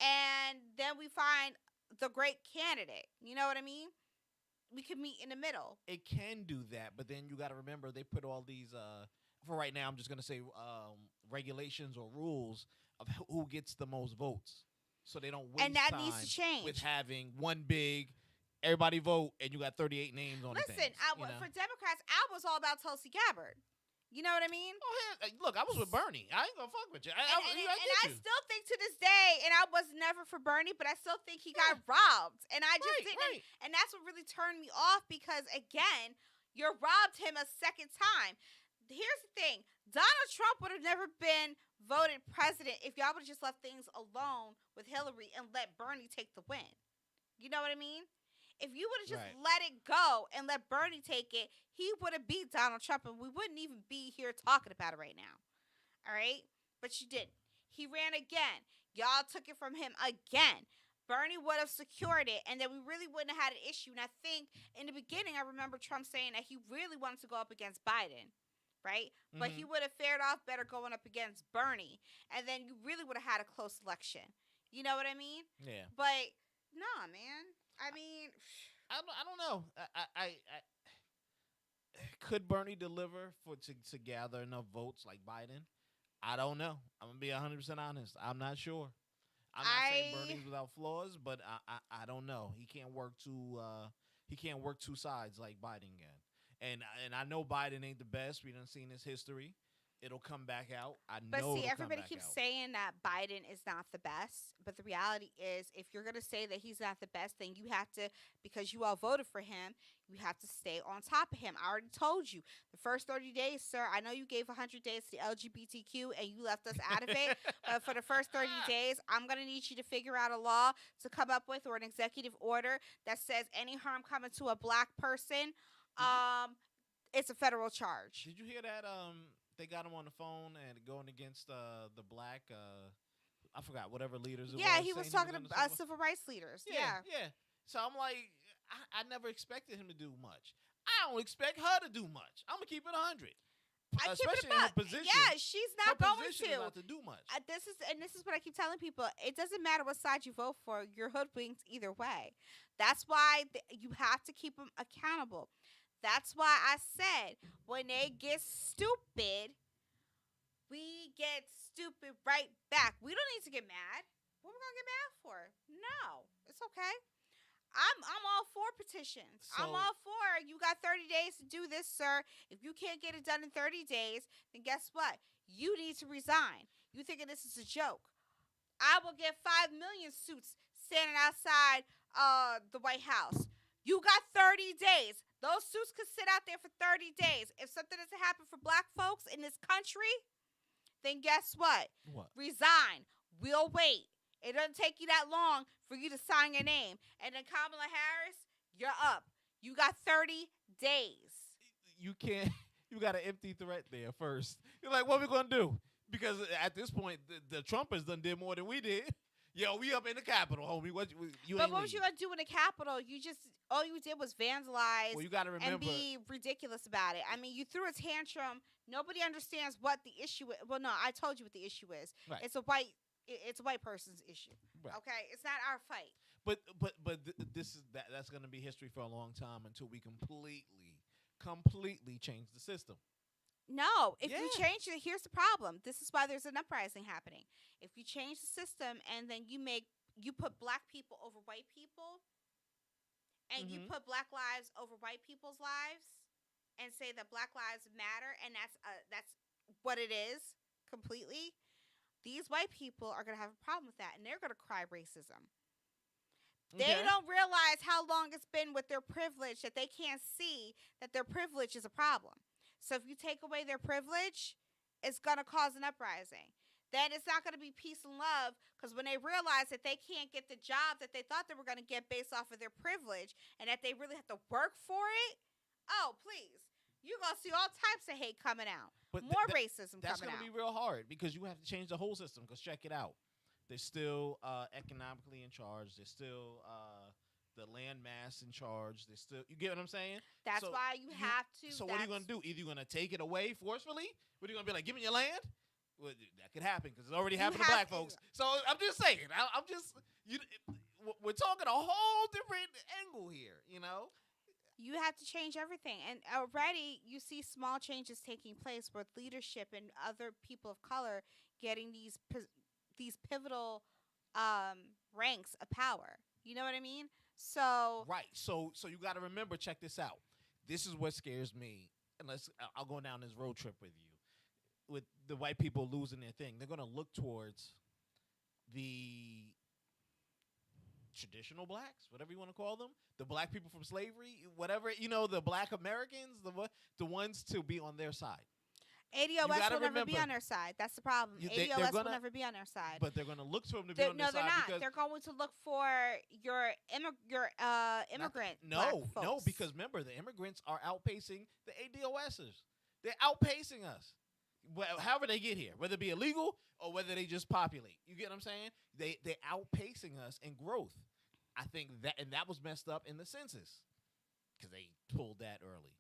and then we find the great candidate. You know what I mean? We could meet in the middle. It can do that, but then you got to remember they put all these. For right now, I'm just gonna say regulations or rules of who gets the most votes, so they don't waste and that time needs to change with having one big. Everybody vote, and you got 38 names on. Listen, the things, for Democrats, I was all about Tulsi Gabbard. You know what I mean? Oh, hey, look, I was with Bernie. I ain't gonna fuck with you. I still think to this day, and I was never for Bernie, but I still think he got robbed, and I just didn't. Right. And that's what really turned me off because again, you robbed him a second time. Here's the thing: Donald Trump would have never been voted president if y'all would have just left things alone with Hillary and let Bernie take the win. You know what I mean? If you would have just let it go and let Bernie take it, he would have beat Donald Trump, and we wouldn't even be here talking about it right now. All right? But you didn't. He ran again. Y'all took it from him again. Bernie would have secured it, and then we really wouldn't have had an issue. And I think in the beginning, I remember Trump saying that he really wanted to go up against Biden, right? Mm-hmm. But he would have fared off better going up against Bernie, and then you really would have had a close election. You know what I mean? Yeah. But, nah, man. I mean, I don't know. I could Bernie deliver to gather enough votes like Biden? I don't know. I'm gonna be 100% honest. I'm not sure. I'm not saying Bernie's without flaws, but I don't know. He can't work two sides like Biden can. And I know Biden ain't the best. We done seen his history. It'll come back out. But see, everybody keeps saying that Biden is not the best. But the reality is, if you're going to say that he's not the best, then you have to, because you all voted for him, you have to stay on top of him. I already told you, the first 30 days, sir, I know you gave 100 days to the LGBTQ and you left us out of it. But for the first 30 days, I'm going to need you to figure out a law to come up with or an executive order that says any harm coming to a black person, it's a federal charge. Did you hear that? They got him on the phone and going against the black, I forgot, whatever leaders it was. Yeah, he was talking about civil rights leaders. Yeah. So I'm like, I never expected him to do much. I don't expect her to do much. I'm going to keep it 100. Especially in her position. Yeah, she's not going to. Not to do much. This is what I keep telling people. It doesn't matter what side you vote for. You're hoodwinked either way. That's why you have to keep them accountable. That's why I said when they get stupid, we get stupid right back. We don't need to get mad. What are we gonna get mad for? No, it's okay. I'm all for petitions. I'm all for you got 30 days to do this, sir. If you can't get it done in 30 days, then guess what? You need to resign. You thinking this is a joke? I will get 5 million suits standing outside the White House. You got 30 days. Those suits could sit out there for 30 days. If something doesn't happen for black folks in this country, then guess what? Resign. We'll wait. It doesn't take you that long for you to sign your name. And then Kamala Harris, you're up. You got 30 days. You can't. You got an empty threat there first. You're like, what are we going to do? Because at this point, the Trumpers done did more than we did. Yo, we up in the Capitol, homie. What was you gonna do in the Capitol? All you did was vandalize. Well, you gotta remember and be ridiculous about it. I mean, you threw a tantrum. Nobody understands what the issue is. Well, no, I told you what the issue is. Right. It's a white person's issue. Right. Okay, it's not our fight. But this is that's gonna be history for a long time until we completely change the system. No, if you change it, here's the problem. This is why there's an uprising happening. If you change the system and then you put black people over white people, and you put black lives over white people's lives, and say that black lives matter, and that's what it is completely. These white people are gonna have a problem with that, and they're gonna cry racism. Okay. They don't realize how long it's been with their privilege that they can't see that their privilege is a problem. So if you take away their privilege, it's going to cause an uprising. then it's not going to be peace and love, because when they realize that they can't get the job that they thought they were going to get based off of their privilege and that they really have to work for it, oh, please. You're going to see all types of hate coming out. But More racism that's coming going to out. be real hard because you have to change the whole system. Because check it out. They're still economically in charge. They're still the land mass in charge. They're still, you get what I'm saying? That's why you have to. So what are you going to do? Either you're going to take it away forcefully? What are you going to be like, give me your land? Well, that could happen because it already happened to black folks. So I'm just saying. We're talking a whole different angle here, you know? You have to change everything. And already you see small changes taking place with leadership and other people of color getting these pivotal ranks of power. You know what I mean? So right. So you got to remember, check this out. This is what scares me. And I'll go down this road trip with you. With the white people losing their thing, they're going to look towards the traditional blacks, whatever you want to call them, the black people from slavery, whatever, the black Americans, the ones to be on their side. ADOS will never be on their side. That's the problem. ADOS will never be on their side. But they're going to look to them to be on their side. No, they're not. They're going to look for your immigrant. No, because remember, the immigrants are outpacing the ADOSers. They're outpacing us. However they get here, whether it be illegal or whether they just populate. You get what I'm saying? They're outpacing us in growth. I think that was messed up in the census because they pulled that early.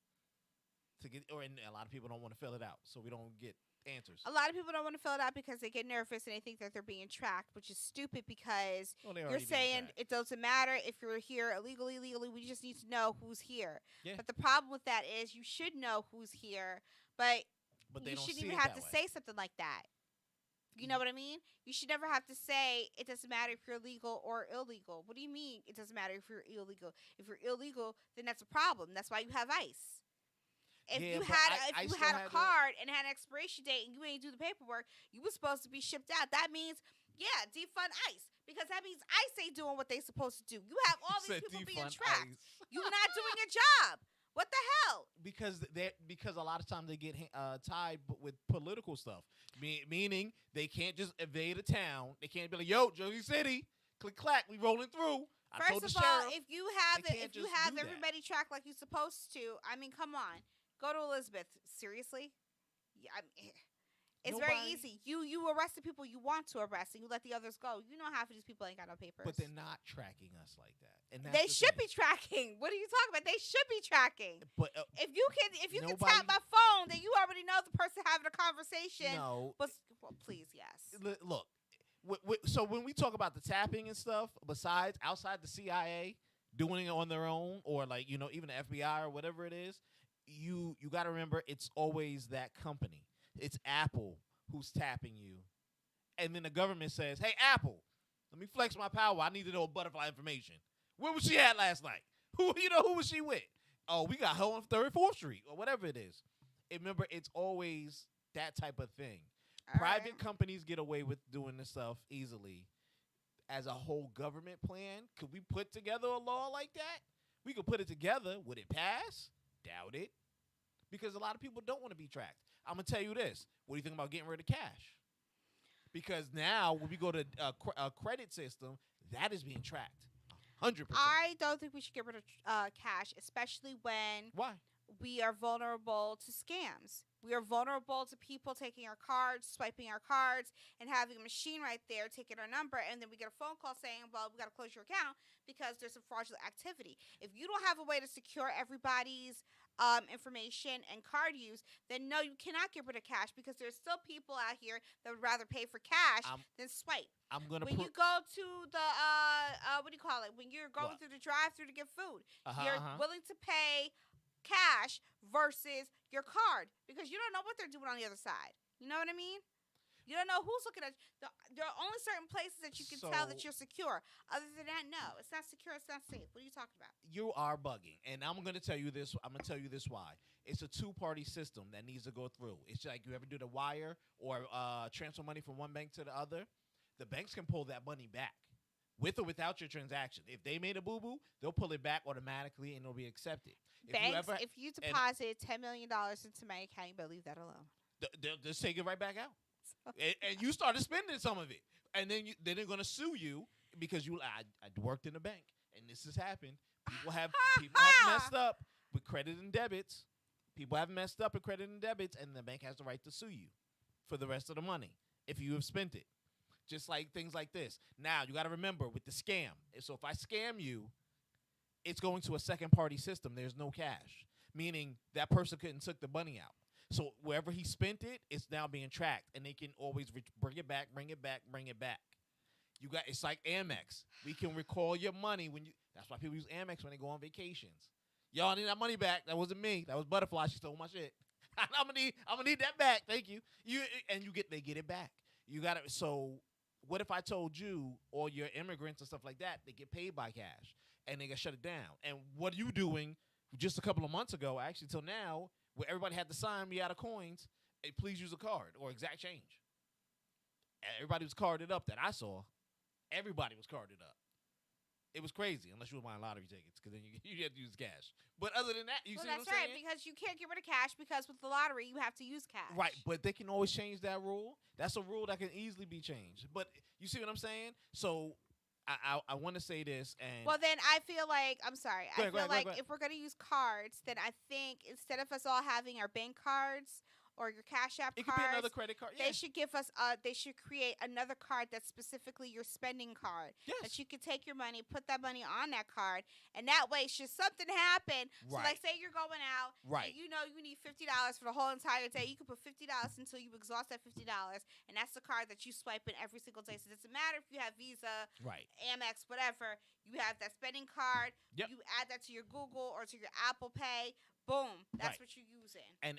And a lot of people don't want to fill it out, so we don't get answers. A lot of people don't want to fill it out because they get nervous and they think that they're being tracked, which is stupid because you're saying it doesn't matter if you're here illegally, we just need to know who's here. Yeah. But the problem with that is you should know who's here, but you shouldn't even have to say something like that. You know what I mean? You should never have to say it doesn't matter if you're legal or illegal. What do you mean it doesn't matter if you're illegal? If you're illegal, then that's a problem. That's why you have ICE. If you had a card and had an expiration date and you ain't do the paperwork, you were supposed to be shipped out. That means, defund ICE. Because that means ICE ain't doing what they supposed to do. You have all these people being trapped. You're not doing your job. What the hell? Because a lot of times they get tied with political stuff, meaning they can't just evade a town. They can't be like, "Yo, Jersey City, click clack, we rolling through." First of all, if you have everybody tracked like you're supposed to, I mean, come on, go to Elizabeth. Seriously, it's very easy. You arrest the people you want to arrest, and you let the others go. You know, half of these people ain't got no papers. But they're not tracking us like that. And they should be tracking. What are you talking about? They should be tracking. But if you can tap my phone, then you already know the person having a conversation. No, but please, yes. Look, so when we talk about the tapping and stuff, besides outside the CIA doing it on their own, or like even the FBI or whatever it is, you got to remember it's always that company. It's Apple who's tapping you, and then the government says, "Hey, Apple, let me flex my power. I need to know butterfly information. Where was she at last night? Who was she with? Oh, we got her on 34th Street or whatever it is." Remember, it's always that type of thing. Private companies get away with doing this stuff easily. As a whole government plan, could we put together a law like that? We could put it together. Would it pass? Doubt it. Because a lot of people don't want to be tracked. I'm going to tell you this. What do you think about getting rid of cash? Because now when we go to a credit system, that is being tracked. 100%. I don't think we should get rid of cash, especially when we are vulnerable to scams. We are vulnerable to people taking our cards, swiping our cards, and having a machine right there taking our number, and then we get a phone call saying, well, we got to close your account because there's some fraudulent activity. If you don't have a way to secure everybody's information and card use, then no, you cannot get rid of cash because there's still people out here that would rather pay for cash than swipe. When you go to the, what do you call it? When you're going through the drive-thru to get food, you're willing to pay cash versus your card because you don't know what they're doing on the other side. You know what I mean? You don't know who's looking at you. There are only certain places that you can tell that you're secure. Other than that, no. It's not secure. It's not safe. What are you talking about? You are bugging. And I'm going to tell you this. I'm going to tell you this why. It's a two-party system that needs to go through. It's like you ever do the wire or transfer money from one bank to the other. The banks can pull that money back with or without your transaction. If they made a boo-boo, they'll pull it back automatically and it'll be accepted. Banks, if you deposit $10 million into my account, you better leave that alone. They'll just take it right back out. and you started spending some of it, and then they're gonna sue you because I worked in a bank and this has happened. People have messed up with credit and debits. People have messed up with credit and debits, and the bank has the right to sue you for the rest of the money if you have spent it. Just like things like this. Now you got to remember with the scam. So if I scam you, it's going to a second party system. There's no cash, meaning that person couldn't took the money out. So wherever he spent it, it's now being tracked, and they can always bring it back, bring it back, bring it back. It's like Amex. We can recall your money when you. That's why people use Amex when they go on vacations. Y'all need that money back. That wasn't me. That was Butterfly. She stole my shit. I'm gonna need that back. Thank you. They get it back. You got it. So what if I told you all your immigrants and stuff like that, they get paid by cash and they get shut it down? And what are you doing just a couple of months ago, actually till now, where everybody had to sign me out of coins, hey, please use a card or exact change. Everybody was carded up that I saw. Everybody was carded up. It was crazy, unless you were buying lottery tickets, because then you had to use cash. But other than that, you see what I'm saying? That's right, because you can't get rid of cash, because with the lottery, you have to use cash. Right, but they can always change that rule. That's a rule that can easily be changed. But you see what I'm saying? So I want to say this. And well, then I feel like, I'm sorry. I feel like go ahead. if we're going to use cards, then I think instead of us all having our bank cards or your Cash App it cards, could be another credit card. They should give us. They should create another card that's specifically your spending card. Yes. That you can take your money, put that money on that card, and that way, should something happen, so like say you're going out, right? And you know you need $50 for the whole entire day. You can put $50 until you exhaust that $50, and that's the card that you swipe in every single day. So it doesn't matter if you have Visa, right, Amex, whatever. You have that spending card. Yep. You add that to your Google or to your Apple Pay. Boom. That's what you're using. And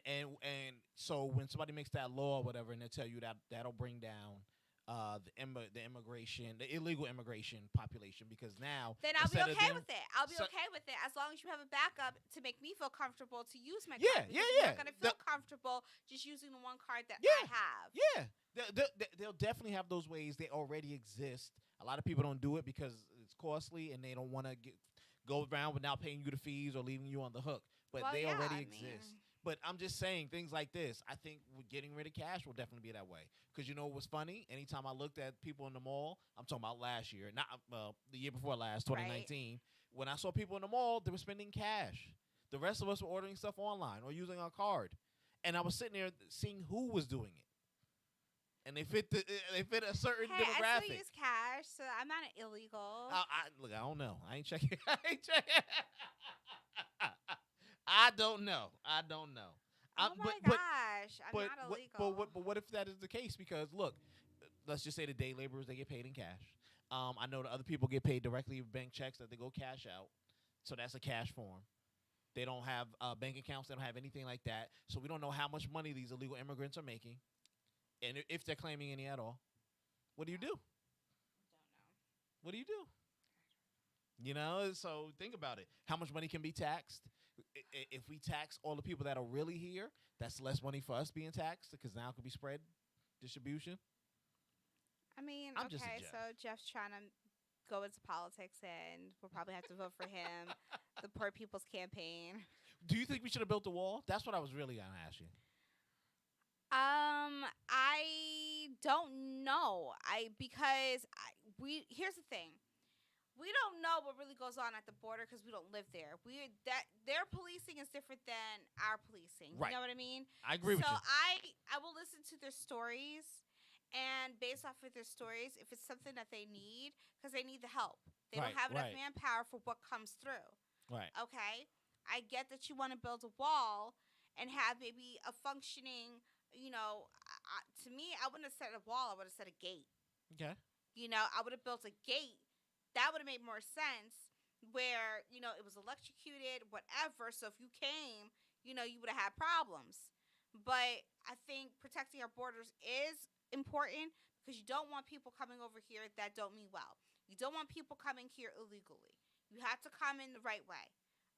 so when somebody makes that law or whatever, and they tell you that that'll bring down the immigration, the illegal immigration population, because now then I'll be okay with it. I'll be okay with it as long as you have a backup to make me feel comfortable to use my card. Yeah. I'm not gonna feel comfortable just using the one card that I have. Yeah. They'll definitely have those ways. They already exist. A lot of people don't do it because it's costly and they don't want to go around without paying you the fees or leaving you on the hook. But they already exist. But I'm just saying things like this. I think getting rid of cash will definitely be that way. Because you know what was funny? Anytime I looked at people in the mall, I'm talking about last year, not the year before last, 2019. Right. When I saw people in the mall, they were spending cash. The rest of us were ordering stuff online or using our card. And I was sitting there seeing who was doing it. And they fit a certain demographic. I still use cash, so I'm not illegal. Look, I don't know. I ain't checking. I don't know. Oh my gosh, I'm not illegal. But what if that is the case? Because look, let's just say the day laborers, they get paid in cash. I know the other people get paid directly with bank checks that they go cash out. So that's a cash form. They don't have bank accounts. They don't have anything like that. So we don't know how much money these illegal immigrants are making. And if they're claiming any at all. What do you do? Don't know. What do you do? You know, so think about it. How much money can be taxed? If we tax all the people that are really here, that's less money for us being taxed because now it could be spread distribution. I mean, okay, so Jeff's trying to go into politics and we'll probably have to vote for him. The Poor People's Campaign. Do you think we should have built a wall? That's what I was really going to ask you. I don't know. Here's the thing. We don't know what really goes on at the border because we don't live there. Their policing is different than our policing. Right. You know what I mean? I agree with you. So I will listen to their stories, and based off of their stories, if it's something that they need, because they need the help. They don't have enough manpower for what comes through. Right. Okay? I get that you want to build a wall and have maybe a functioning, to me, I wouldn't have said a wall. I would have said a gate. Okay. I would have built a gate. That would have made more sense where, it was electrocuted, whatever. So if you came, you would have had problems. But I think protecting our borders is important because you don't want people coming over here that don't mean well. You don't want people coming here illegally. You have to come in the right way.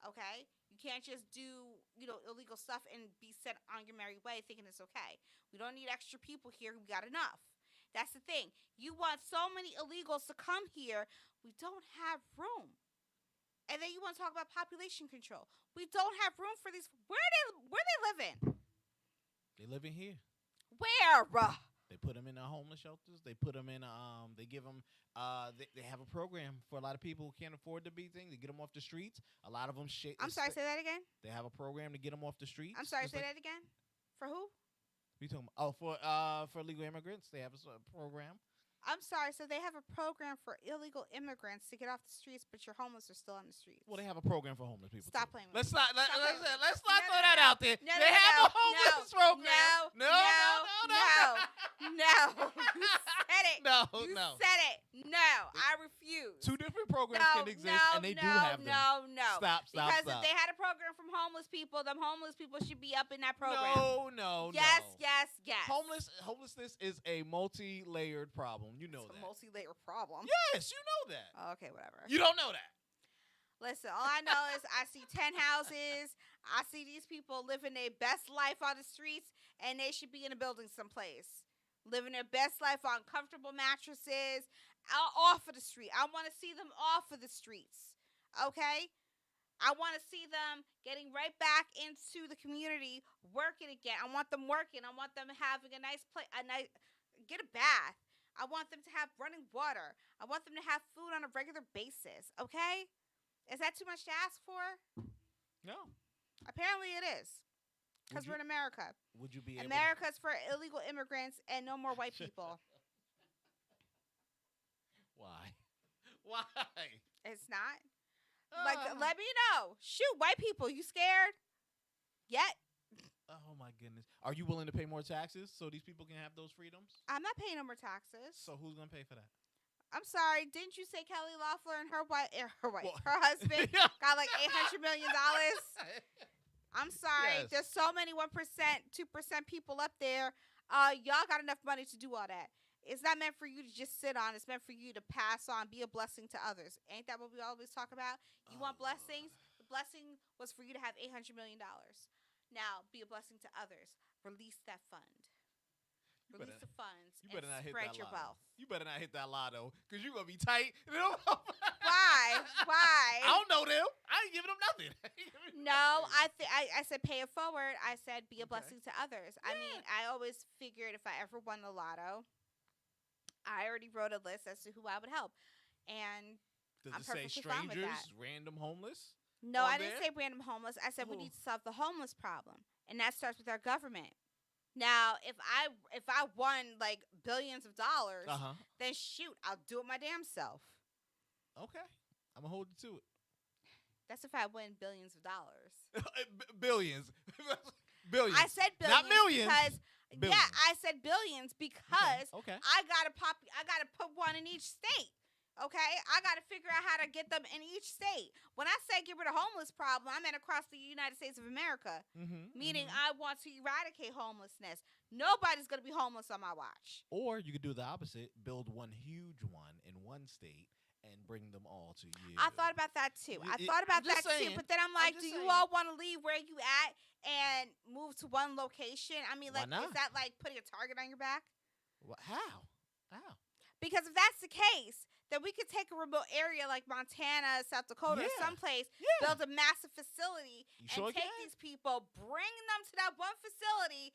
Okay? You can't just do, illegal stuff and be set on your merry way thinking it's okay. We don't need extra people here. We got enough. That's the thing. You want so many illegals to come here. We don't have room. And then you want to talk about population control. We don't have room for these. Where they living? They living here. Where? They put them in homeless shelters. They put them in. They give them. They have a program for a lot of people who can't afford to be things. They get them off the streets. A lot of them shit. I'm sorry, say that again. They have a program to get them off the streets. I'm sorry, just say like, that again. For who? we talking about, for illegal immigrants. They have a program. I'm sorry. So they have a program for illegal immigrants to get off the streets, but your homeless are still on the streets. Well, they have a program for homeless people. Stop too. playing with Let's me. not Stop playing with me. let's not No, throw no, that no. out there. No, They no, have no, a homeless program. No. You said it. No, You no. said it. No, I refuse. Two different programs No, can exist, and they do have them. No. Stop. Because Stop. if they had a program from homeless people, them homeless people should be up in that program. No. Yes. Homelessness is a multi-layered problem. You know It's that. a multi-layer problem. Yes, you know that. Okay, whatever. You don't know that. Listen, all I know is I see 10 houses. I see these people living their best life on the streets, and they should be in a building someplace. Living their best life on comfortable mattresses, off of the street. I want to see them off of the streets, okay? I want to see them getting right back into the community, working again. I want them working. I want them having a nice place, get a bath. I want them to have running water. I want them to have food on a regular basis, okay? Is that too much to ask for? No. Apparently it is. Because we're in America. Would you be able America's for illegal immigrants and no more white people. Why? Why? It's not. Like, let me know. Shoot, white people, you scared? Yet? Oh my goodness. Are you willing to pay more taxes so these people can have those freedoms? I'm not paying no more taxes. So who's gonna pay for that? I'm sorry. Didn't you say Kelly Loeffler and her Well, her husband got like $800 million? I'm sorry. Yes. There's so many 1%, 2% people up there. Y'all got enough money to do all that. It's not meant for you to just sit on. It's meant for you to pass on, be a blessing to others. Ain't that what we always talk about? You want blessings? The blessing was for you to have $800 million. Now, be a blessing to others. Release that fund. Release the funds and spread your wealth. You better not hit that lotto, because you're going to be tight. Why? I don't know them. I ain't giving them nothing. No, I said pay it forward. I said be a blessing to others. I mean, I always figured if I ever won the lotto, I already wrote a list as to who I would help. And Does I'm it say perfectly fine with strangers, that. random homeless? No, on I didn't there? say random homeless. I said we Oh. need to solve the homeless problem. And that starts with our government. Now, if I won like billions of dollars, then shoot, I'll do it my damn self. Okay. I'm going to hold you to it. That's if I win billions of dollars. Billions. Billions. I said billions. Not millions. Because, Billions. yeah, I said billions because Okay. I gotta put one in each state. Okay, I gotta figure out how to get them in each state. When I say get rid of homeless problem, I meant across the United States of America. Meaning I want to eradicate homelessness. Nobody's gonna be homeless on my watch. Or you could do the opposite, build one huge one in one state and bring them all to you. I thought about that too. I'm just Too. saying. But then I'm like, I'm do just you saying. all want to leave where you at and move to one location? I mean, Why like, not? is that like putting a target on your back? How? Because if that's the case, then we could take a remote area like Montana, South Dakota, or Yeah. someplace, Yeah. build a massive facility, You and sure take can. these people, bring them to that one facility,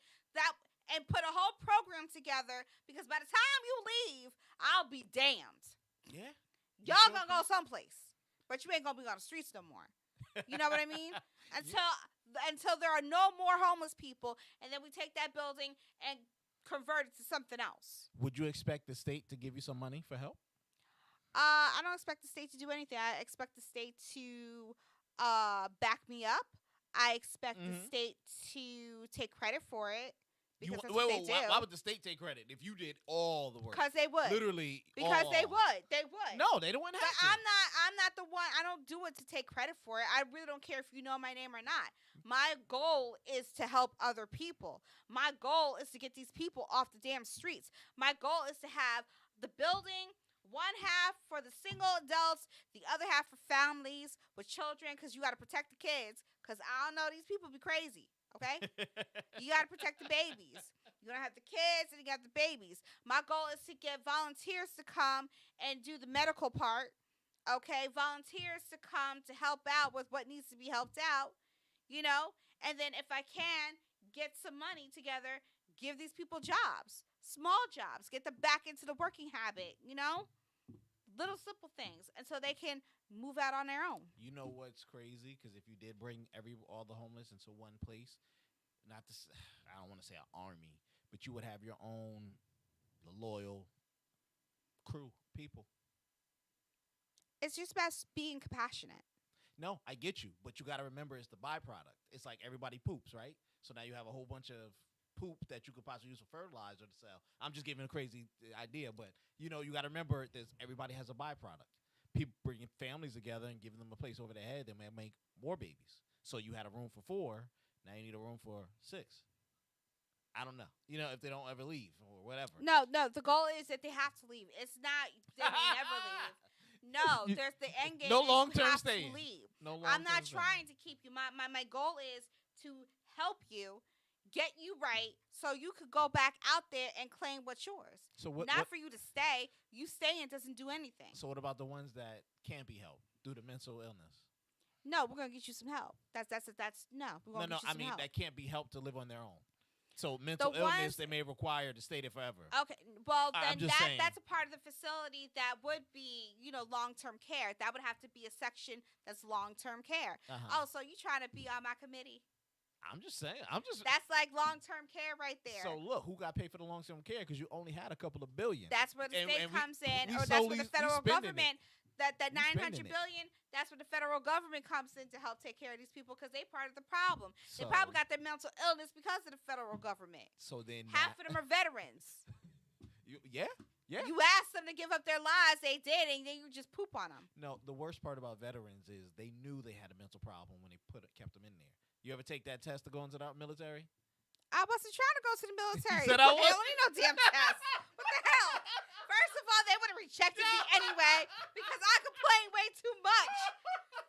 and put a whole program together. Because by the time you leave, I'll be damned. Yeah. Y'all sure gonna go someplace, but you ain't gonna be on the streets no more. You know what I mean? Until there are no more homeless people, and then we take that building and convert it to something else. Would you expect the state to give you some money for help? I don't expect the state to do anything. I expect the state to back me up. I expect the state to take credit for it because that's what they do. Why would the state take credit if you did all the work? Because they would. Literally. Because all. they would. They would. No, they don't want to. But I'm not the one. I don't do it to take credit for it. I really don't care if you know my name or not. My goal is to help other people. My goal is to get these people off the damn streets. My goal is to have the building, one half for the single adults, the other half for families with children, because you got to protect the kids. Because I don't know, these people be crazy. Okay? You got to protect the babies. You're going to have the kids and you got the babies. My goal is to get volunteers to come and do the medical part. Okay? Volunteers to come to help out with what needs to be helped out. You know? And then if I can, get some money together, give these people jobs Small jobs, get them back into the working habit, little simple things, and so they can move out on their own. You know what's crazy? Because if you did bring all the homeless into one place, not to, I don't want to say an army, but you would have your own loyal crew, people. It's just about being compassionate. No, I get you, but you got to remember it's the byproduct. It's like everybody poops, right? So now you have a whole bunch of poop that you could possibly use for fertilizer to sell. I'm just giving a crazy idea, but you got to remember this. Everybody has a byproduct. People bringing families together and giving them a place over their head, they may make more babies. So you had a room for 4, now you need a room for 6. I don't know. If they don't ever leave or whatever. No. The goal is that they have to leave. It's not they may never leave. No, there's the end game. No long-term stay. I'm not trying to keep you. My goal is to help you, get you right, so you could go back out there and claim what's yours. So not for you to stay. You staying doesn't do anything. So what about the ones that can't be helped due to mental illness? No, we're gonna get you some help. That's no. We're gonna No. Get you I some mean help. that can't be helped to live on their own. So mental illness they may require to stay there forever. Okay, well then saying. that's a part of the facility that would be long-term care. That would have to be a section that's long-term care. Oh, so you trying to be on my committee? I'm just saying. That's like long-term care right there. So look, who got paid for the long-term care? Because you only had a couple of billion. That's where the state comes in, or that's solely, where the federal government. That We $900 spending billion. That's where the federal government comes in to help take care of these people because they part of the problem. So, they probably got their mental illness because of the federal government. So then half of them are veterans. Yeah. You asked them to give up their lives, they did, and then you just poop on them. No, the worst part about veterans is they knew they had a mental problem when they kept them in there. You ever take that test to go into the military? I wasn't trying to go to the military. You said I was? Hell, ain't no damn test. What the hell? First of all, they would have rejected me anyway because I complain way too much.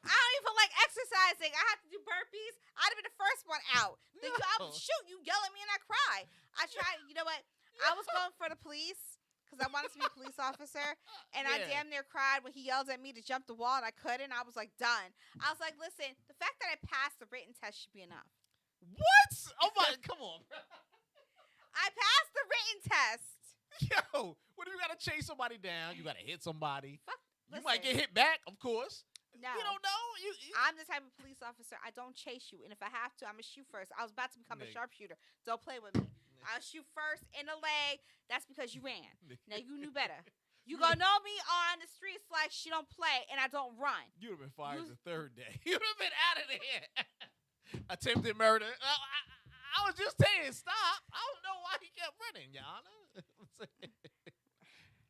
I don't even like exercising. I have to do burpees. I'd have been the first one out. I would shoot. You yell at me and I cry. I tried. You know what? I was going for the police because I wanted to be a police officer, and I damn near cried when he yelled at me to jump the wall, and I couldn't. I was like, done. I was like, listen, the fact that I passed the written test should be enough. What? Oh my! Come on. I passed the written test. Yo, what if you gotta chase somebody down? You gotta hit somebody. You Listen, might get hit back, of course. No. You don't know. I'm the type of police officer. I don't chase you, and if I have to, I'm gonna shoot first. I was about to become a sharpshooter. Don't play with me. I'll shoot first in the leg. That's because you ran. Now you knew better. You gonna know me on the streets like she don't play and I don't run. You'd have been fired the third day. You'd have been out of there. Attempted murder. I was just saying, stop. I don't know why he kept running, Your Honor.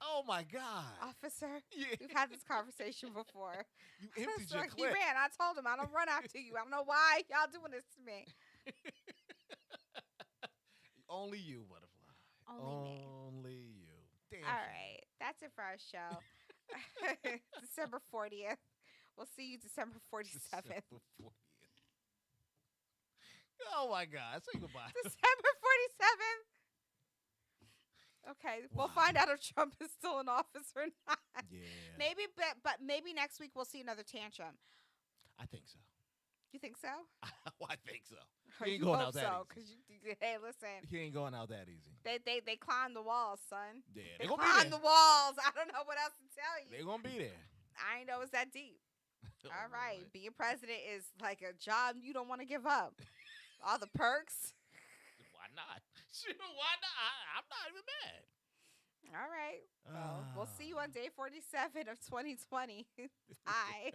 Oh my God, officer. Yeah. We've had this conversation before. You emptied so your he clip. ran. I told him I don't run after you. I don't know why y'all doing this to me. Only you, butterfly. Only you. Damn. All right, that's it for our show. December 40th. We'll see you December 47th. December 40th. Oh my God! Say goodbye. December 47th. Okay, Wow. we'll find out if Trump is still in office or not. Yeah. Maybe, but maybe next week we'll see another tantrum. I think so. You think so? I think so. Or He ain't you going hope out that so, easy. hey, listen. He ain't going out that easy. They climbed the walls, son. Yeah, They gonna be climbed there. the walls. I don't know what else to tell you. They're gonna be there. I ain't know it's that deep. Oh, All right, Lord. being president is like a job you don't want to give up. All the perks. Why not? Sure, why not? I'm not even mad. All right. Well, we'll see you on day 47 of 2020. Bye.